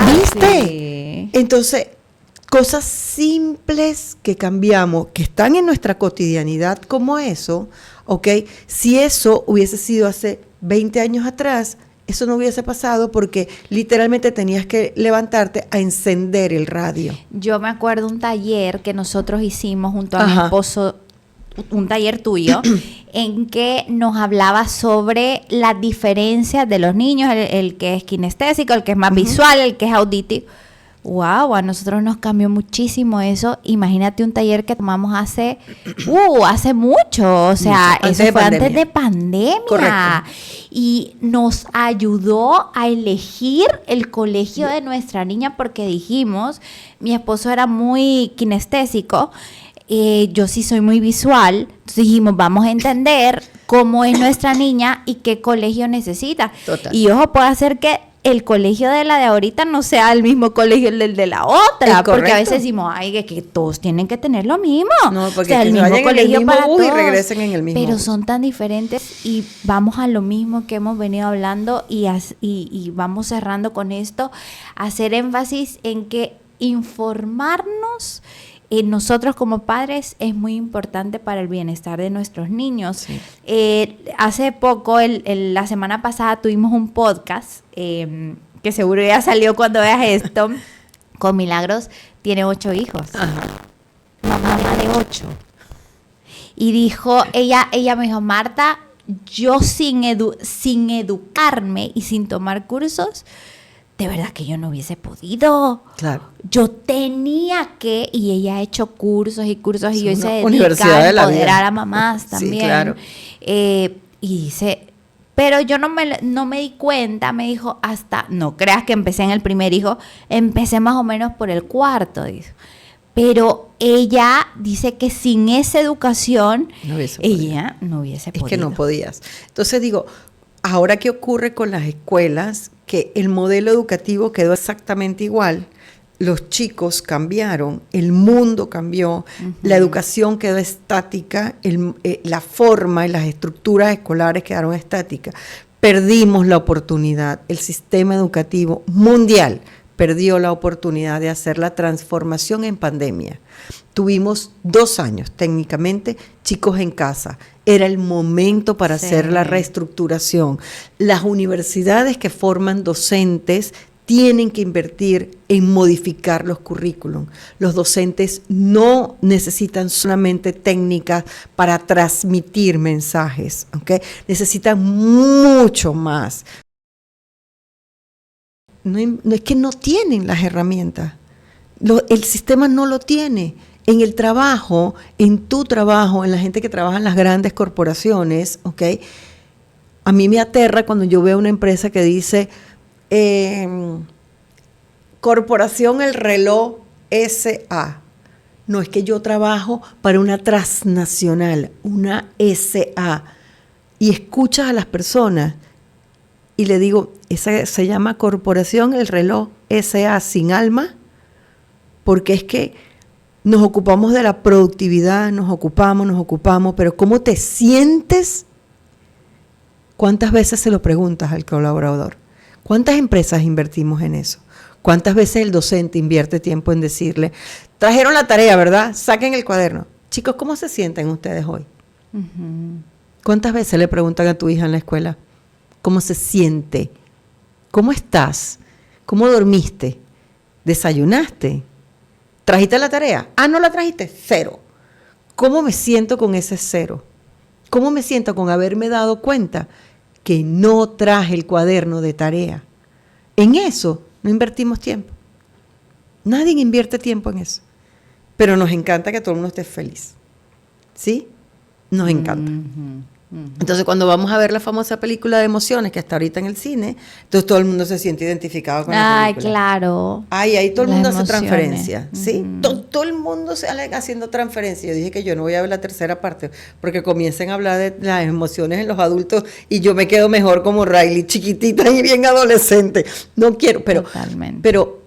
[SPEAKER 2] ¿Viste?
[SPEAKER 1] Sí.
[SPEAKER 2] Entonces, cosas simples que cambiamos, que están en nuestra cotidianidad como eso, ¿ok? Si eso hubiese sido hace 20 años atrás, eso no hubiese pasado porque literalmente tenías que levantarte a encender el radio.
[SPEAKER 1] Yo me acuerdo un taller que nosotros hicimos junto a mi esposo, un taller tuyo, en que nos hablaba sobre la diferencia de los niños, el que es kinestésico, el que es más visual, el que es auditivo. Wow, a nosotros nos cambió muchísimo eso. Imagínate un taller que tomamos hace mucho, o sea, eso fue antes de pandemia.
[SPEAKER 2] Correcto.
[SPEAKER 1] Y nos ayudó a elegir el colegio de nuestra niña porque dijimos, mi esposo era muy kinestésico, yo sí soy muy visual, entonces dijimos, vamos a entender cómo es nuestra niña y qué colegio necesita.
[SPEAKER 2] Total.
[SPEAKER 1] Y ojo, puede hacer que el colegio de la de ahorita no sea el mismo colegio del de la otra, porque a veces decimos, ay, que todos tienen que tener lo mismo.
[SPEAKER 2] No, porque
[SPEAKER 1] o sea,
[SPEAKER 2] el
[SPEAKER 1] mismo
[SPEAKER 2] vayan
[SPEAKER 1] colegio
[SPEAKER 2] en el mismo
[SPEAKER 1] para
[SPEAKER 2] bus
[SPEAKER 1] todos,
[SPEAKER 2] y regresen en el mismo
[SPEAKER 1] pero
[SPEAKER 2] bus.
[SPEAKER 1] son tan diferentes y vamos a lo mismo que hemos venido hablando y vamos cerrando con esto, hacer énfasis en que informarnos nosotros como padres es muy importante para el bienestar de nuestros niños.
[SPEAKER 2] Sí.
[SPEAKER 1] Hace poco, la semana pasada, tuvimos un podcast, que seguro ya salió cuando veas esto, con Milagros, tiene 8 hijos.
[SPEAKER 2] Ajá.
[SPEAKER 1] Mamá de 8. Y dijo, ella me dijo, Marta, yo sin educarme y sin tomar cursos, de verdad que yo no hubiese podido.
[SPEAKER 2] Claro.
[SPEAKER 1] Yo tenía que, y ella ha hecho cursos y cursos, y yo se
[SPEAKER 2] Universidad
[SPEAKER 1] dedica a
[SPEAKER 2] de la
[SPEAKER 1] empoderar
[SPEAKER 2] vida.
[SPEAKER 1] a mamás también.
[SPEAKER 2] Sí, claro.
[SPEAKER 1] Y dice, pero yo no me di cuenta, me dijo, hasta, no creas que empecé en el primer hijo, empecé más o menos por el cuarto, dice. Pero ella dice que sin esa educación, ella no hubiese podido.
[SPEAKER 2] Es que no podías. Entonces digo, ahora qué ocurre con las escuelas, que el modelo educativo quedó exactamente igual, los chicos cambiaron, el mundo cambió, la educación quedó estática, la forma y las estructuras escolares quedaron estáticas. Perdimos la oportunidad, el sistema educativo mundial perdió la oportunidad de hacer la transformación en pandemia. Tuvimos 2 años técnicamente chicos en casa. Era el momento para hacer la reestructuración. Las universidades que forman docentes tienen que invertir en modificar los currículum. Los docentes no necesitan solamente técnicas para transmitir mensajes, ¿okay? Necesitan mucho más. No es que no tienen las herramientas. El sistema no lo tiene. En el trabajo, en tu trabajo, en la gente que trabaja en las grandes corporaciones, ¿ok? A mí me aterra cuando yo veo una empresa que dice Corporación El Reloj S.A. No, es que yo trabajo para una transnacional, una S.A. Y escuchas a las personas y le digo, esa se llama Corporación El Reloj S.A. sin alma, porque es que nos ocupamos de la productividad, nos ocupamos, pero ¿cómo te sientes? ¿Cuántas veces se lo preguntas al colaborador? ¿Cuántas empresas invertimos en eso? ¿Cuántas veces el docente invierte tiempo en decirle, trajeron la tarea, ¿verdad? Saquen el cuaderno. Chicos, ¿cómo se sienten ustedes hoy? ¿Cuántas veces le preguntan a tu hija en la escuela, cómo se siente? ¿Cómo estás? ¿Cómo dormiste? ¿Desayunaste? ¿Trajiste la tarea? Ah, ¿no la trajiste? 0. ¿Cómo me siento con ese 0? ¿Cómo me siento con haberme dado cuenta que no traje el cuaderno de tarea? En eso no invertimos tiempo. Nadie invierte tiempo en eso. Pero nos encanta que todo el mundo esté feliz. ¿Sí? Nos encanta. Entonces, cuando vamos a ver la famosa película de emociones que está ahorita en el cine, entonces todo el mundo se siente identificado con la película.
[SPEAKER 1] Ay, claro.
[SPEAKER 2] Ahí todo el mundo hace
[SPEAKER 1] emociones.
[SPEAKER 2] transferencia, ¿sí? Todo el mundo sale haciendo transferencia. Yo dije que yo no voy a ver la tercera parte, porque comiencen a hablar de las emociones en los adultos y yo me quedo mejor como Riley, chiquitita y bien adolescente. No quiero, pero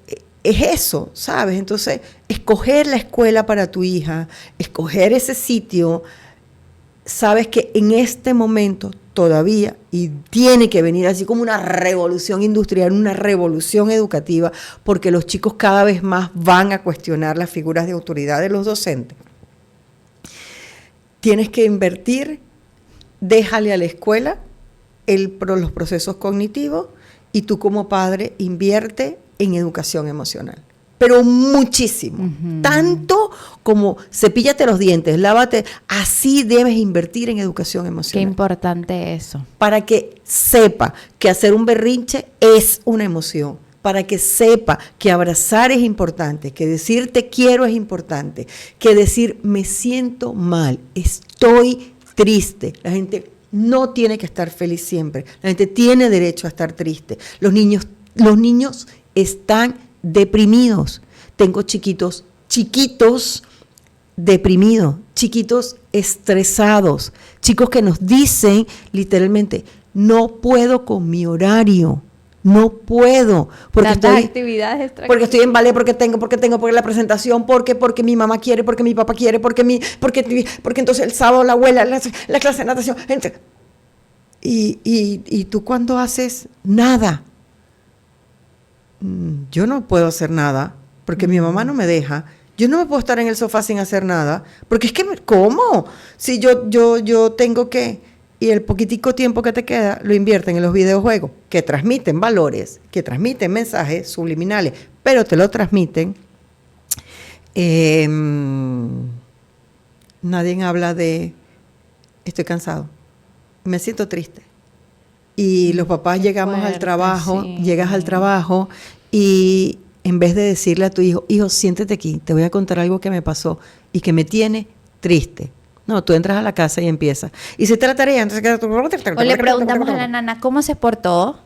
[SPEAKER 2] es eso, ¿sabes? Entonces, escoger la escuela para tu hija, escoger ese sitio. Sabes que en este momento todavía, y tiene que venir así como una revolución industrial, una revolución educativa, porque los chicos cada vez más van a cuestionar las figuras de autoridad de los docentes. Tienes que invertir, déjale a la escuela los procesos cognitivos y tú como padre invierte en educación emocional. Pero muchísimo, tanto como cepíllate los dientes, lávate, así debes invertir en educación emocional.
[SPEAKER 1] Qué importante eso.
[SPEAKER 2] Para que sepa que hacer un berrinche es una emoción, para que sepa que abrazar es importante, que decir te quiero es importante, que decir me siento mal, estoy triste. La gente no tiene que estar feliz siempre, la gente tiene derecho a estar triste. Los niños están deprimidos. Tengo chiquitos deprimidos, chiquitos estresados, chicos que nos dicen literalmente, no puedo con mi horario, no puedo, porque estoy en ballet, porque la presentación, porque mi mamá quiere, porque mi papá quiere, porque entonces el sábado la abuela, la clase de natación, y tú cuando haces nada. Yo no puedo hacer nada porque mi mamá no me deja Yo no me puedo estar en el sofá sin hacer nada, porque es que, ¿cómo? Si yo tengo que, y el poquitico tiempo que te queda, lo invierten en los videojuegos, que transmiten valores, que transmiten mensajes subliminales, pero te lo transmiten. Nadie habla de, estoy cansado, me siento triste. Y los papás llegamos al trabajo,
[SPEAKER 1] sí.
[SPEAKER 2] llegas al trabajo y en vez de decirle a tu hijo, siéntete aquí, te voy a contar algo que me pasó y que me tiene triste. No, tú entras a la casa y empiezas. Y se trataría...
[SPEAKER 1] O le preguntamos a la nana, ¿cómo se portó?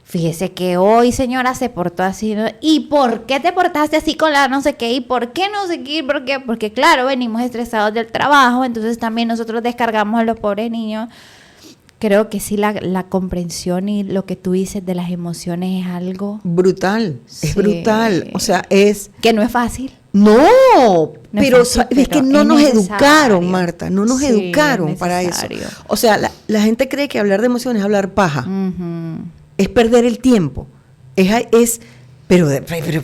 [SPEAKER 1] Fíjese que hoy, señora, se portó así, ¿no? ¿Y por qué te portaste así con la no sé qué? ¿Y por qué no sé qué? ¿Por qué? Porque, claro, venimos estresados del trabajo, entonces también nosotros descargamos a los pobres niños. Creo que sí, la comprensión y lo que tú dices de las emociones es algo...
[SPEAKER 2] brutal,
[SPEAKER 1] Sí.
[SPEAKER 2] es brutal. O sea, es...
[SPEAKER 1] Que no es fácil.
[SPEAKER 2] No,
[SPEAKER 1] No
[SPEAKER 2] pero
[SPEAKER 1] es fácil,
[SPEAKER 2] es que
[SPEAKER 1] pero
[SPEAKER 2] no
[SPEAKER 1] es
[SPEAKER 2] nos
[SPEAKER 1] necesario.
[SPEAKER 2] educaron, Marta, no nos
[SPEAKER 1] Sí,
[SPEAKER 2] educaron
[SPEAKER 1] es
[SPEAKER 2] para eso.
[SPEAKER 1] necesario.
[SPEAKER 2] O sea, la gente cree que hablar de emociones es hablar paja,
[SPEAKER 1] Ujú.
[SPEAKER 2] es perder el tiempo. Pero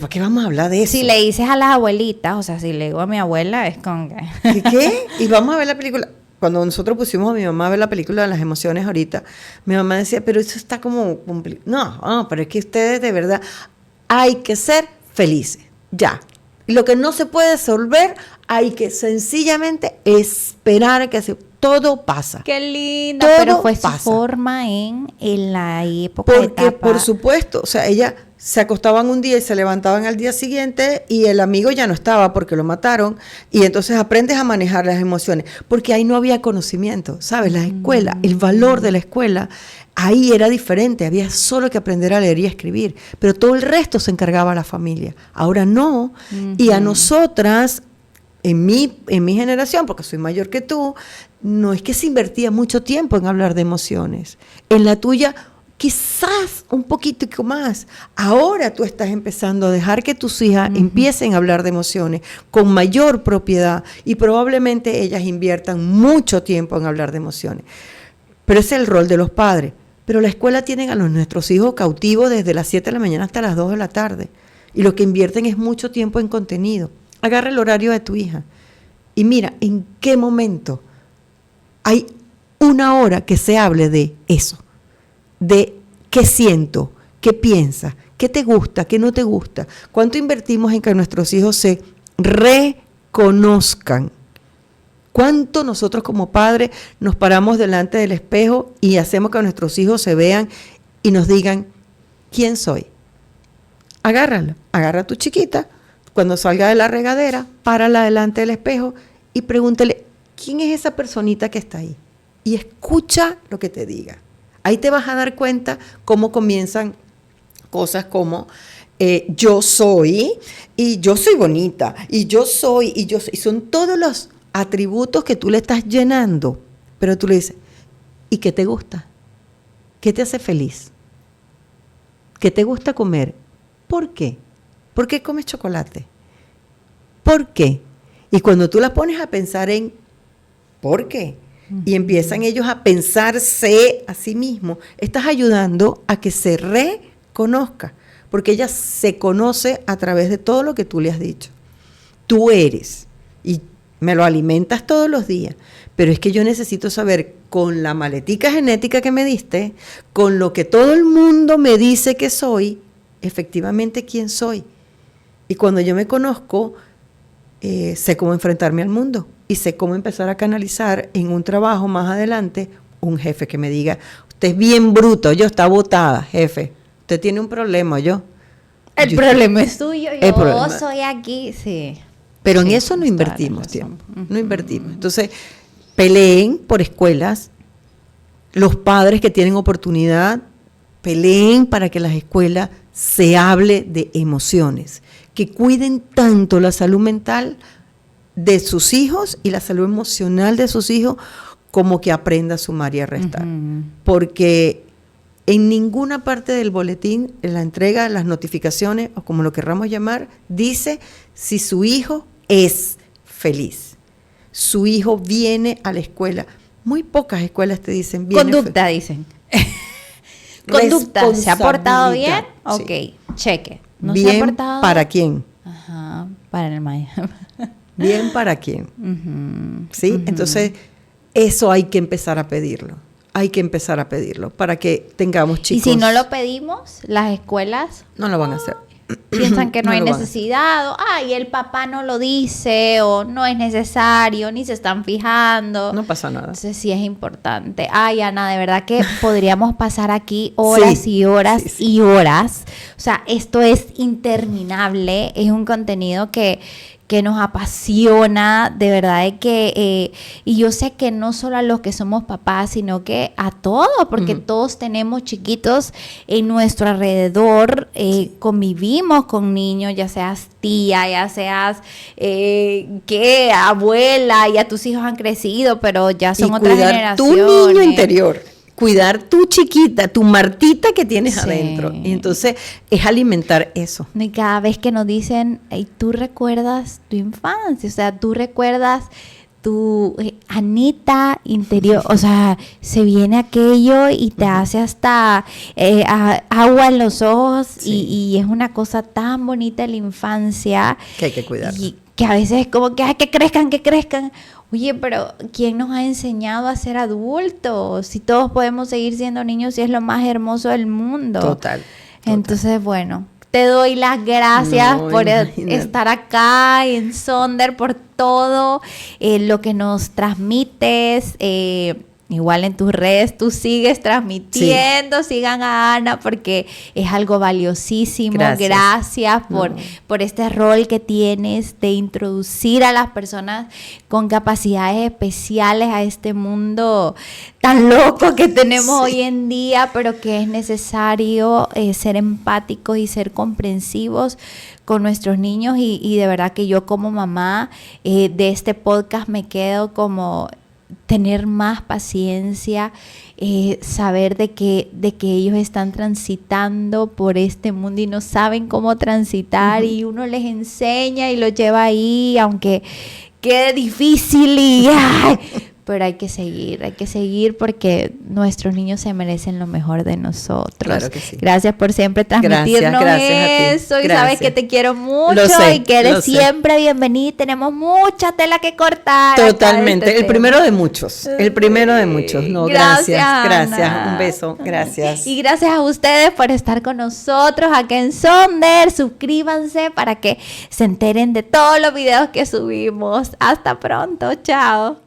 [SPEAKER 2] ¿para qué vamos a hablar de eso?
[SPEAKER 1] Si le dices a las abuelitas, o sea, si le digo a mi abuela, es con que...
[SPEAKER 2] ¿Qué? Y vamos a ver la película. Cuando nosotros pusimos a mi mamá a ver la película de las emociones ahorita, mi mamá decía, pero eso está como complicado. No, pero es que ustedes de verdad hay que ser felices, ya. Y lo que no se puede resolver, hay que sencillamente esperar que todo pasa.
[SPEAKER 1] Qué lindo.
[SPEAKER 2] Todo
[SPEAKER 1] Pero fue su
[SPEAKER 2] pasa.
[SPEAKER 1] forma en la época
[SPEAKER 2] Porque,
[SPEAKER 1] etapa.
[SPEAKER 2] por supuesto, o sea, ella se acostaban un día y se levantaban al día siguiente y el amigo ya no estaba porque lo mataron y entonces aprendes a manejar las emociones, porque ahí no había conocimiento, ¿sabes? La escuela, el valor de la escuela, ahí era diferente, había solo que aprender a leer y a escribir, pero todo el resto se encargaba la familia. Ahora no, y a nosotras, en mi generación, porque soy mayor que tú, no es que se invertía mucho tiempo en hablar de emociones. En la tuya, quizás un poquito más. Ahora tú estás empezando a dejar que tus hijas empiecen a hablar de emociones con mayor propiedad y probablemente ellas inviertan mucho tiempo en hablar de emociones. Pero ese es el rol de los padres. Pero la escuela tienen a nuestros hijos cautivos desde las 7 de la mañana hasta las 2 de la tarde. Y lo que invierten es mucho tiempo en contenido. Agarra el horario de tu hija y mira en qué momento hay una hora que se hable de eso, de qué siento, qué piensas, qué te gusta, qué no te gusta, cuánto invertimos en que nuestros hijos se reconozcan, cuánto nosotros como padres nos paramos delante del espejo y hacemos que nuestros hijos se vean y nos digan, ¿quién soy? Agárrala, agarra a tu chiquita, cuando salga de la regadera, párala delante del espejo y pregúntale, ¿quién es esa personita que está ahí? Y escucha lo que te diga. Ahí te vas a dar cuenta cómo comienzan cosas como yo soy, y yo soy bonita, y yo soy, y son todos los atributos que tú le estás llenando, pero tú le dices, ¿y qué te gusta? ¿Qué te hace feliz? ¿Qué te gusta comer? ¿Por qué? ¿Por qué comes chocolate? ¿Por qué? Y cuando tú las pones a pensar en ¿por qué? Y empiezan ellos a pensarse a sí mismos, estás ayudando a que se reconozca, porque ella se conoce a través de todo lo que tú le has dicho. Tú eres, y me lo alimentas todos los días, pero es que yo necesito saber, con la maletica genética que me diste, con lo que todo el mundo me dice que soy, efectivamente quién soy. Y cuando yo me conozco, sé cómo enfrentarme al mundo y sé cómo empezar a canalizar en un trabajo más adelante un jefe que me diga, usted es bien bruto, yo está botada, jefe, usted tiene un problema, yo.
[SPEAKER 1] El
[SPEAKER 2] Yo-
[SPEAKER 1] problema es tuyo,
[SPEAKER 2] El
[SPEAKER 1] yo
[SPEAKER 2] problema-
[SPEAKER 1] soy aquí, sí.
[SPEAKER 2] Pero en
[SPEAKER 1] Sí,
[SPEAKER 2] eso no
[SPEAKER 1] tienes toda la
[SPEAKER 2] invertimos
[SPEAKER 1] razón.
[SPEAKER 2] tiempo, no invertimos. Entonces, peleen por escuelas, los padres que tienen oportunidad, peleen para que las escuelas se hable de emociones, que cuiden tanto la salud mental de sus hijos y la salud emocional de sus hijos, como que aprenda a sumar y a restar.
[SPEAKER 1] Ujú.
[SPEAKER 2] Porque en ninguna parte del boletín, en la entrega, las notificaciones, o como lo querramos llamar, dice si su hijo es feliz. Su hijo viene a la escuela. Muy pocas escuelas te dicen viene
[SPEAKER 1] Conducta, dicen. Conducta, ¿se ha portado bien?
[SPEAKER 2] Responsabilidad,
[SPEAKER 1] Ok, cheque. ¿No
[SPEAKER 2] bien
[SPEAKER 1] se ha portado
[SPEAKER 2] para quién.
[SPEAKER 1] Ajá. para el mañana.
[SPEAKER 2] ¿Bien para quién? ¿Sí? Entonces, eso hay que empezar a pedirlo. Hay que empezar a pedirlo para que tengamos chicos.
[SPEAKER 1] Y si no lo pedimos, las escuelas
[SPEAKER 2] no lo van a hacer.
[SPEAKER 1] piensan que no hay
[SPEAKER 2] lo van a
[SPEAKER 1] necesidad, o ay, el papá no lo dice, o no es necesario, ni se están fijando.
[SPEAKER 2] No pasa nada.
[SPEAKER 1] Entonces sí es importante. Ay, Ana, de verdad que podríamos pasar aquí horas
[SPEAKER 2] Sí,
[SPEAKER 1] y horas
[SPEAKER 2] sí.
[SPEAKER 1] y horas. O sea, esto es interminable, es un contenido que nos apasiona, de verdad de que, y yo sé que no solo a los que somos papás, sino que a todos, porque todos tenemos chiquitos en nuestro alrededor, convivimos con niños, ya seas tía, ya seas abuela, ya tus hijos han crecido, pero ya son otras generaciones.
[SPEAKER 2] Tu niño interior. Cuidar tu chiquita, tu Martita que tienes adentro. Y entonces es alimentar eso.
[SPEAKER 1] Y cada vez que nos dicen, hey, tú recuerdas tu infancia, o sea, tú recuerdas tu Anita interior, o sea, se viene aquello y te hace hasta agua en los ojos, y es una cosa tan bonita la infancia.
[SPEAKER 2] Que hay que cuidar.
[SPEAKER 1] Y que a veces es como que, ay, que crezcan. Oye, pero ¿quién nos ha enseñado a ser adultos? Si todos podemos seguir siendo niños y es lo más hermoso del mundo.
[SPEAKER 2] Total.
[SPEAKER 1] Entonces, bueno, te doy las gracias por estar acá en Sonder, por todo lo que nos transmites. Igual en tus redes tú sigues transmitiendo, sigan a Ana porque es algo valiosísimo. Gracias por este rol que tienes de introducir a las personas con capacidades especiales a este mundo tan loco que tenemos hoy en día, pero que es necesario ser empáticos y ser comprensivos con nuestros niños, y de verdad que yo como mamá de este podcast me quedo como tener más paciencia, saber de que ellos están transitando por este mundo y no saben cómo transitar, y uno les enseña y los lleva ahí, aunque quede difícil pero hay que seguir porque nuestros niños se merecen lo mejor de nosotros.
[SPEAKER 2] Claro que sí.
[SPEAKER 1] Gracias por siempre transmitirnos eso, y sabes que te quiero mucho y que eres siempre bienvenida, y tenemos mucha tela que cortar.
[SPEAKER 2] Totalmente, el primero de muchos, No, gracias, un beso, gracias.
[SPEAKER 1] Y gracias a ustedes por estar con nosotros acá en Sonder. Suscríbanse para que se enteren de todos los videos que subimos. Hasta pronto, chao.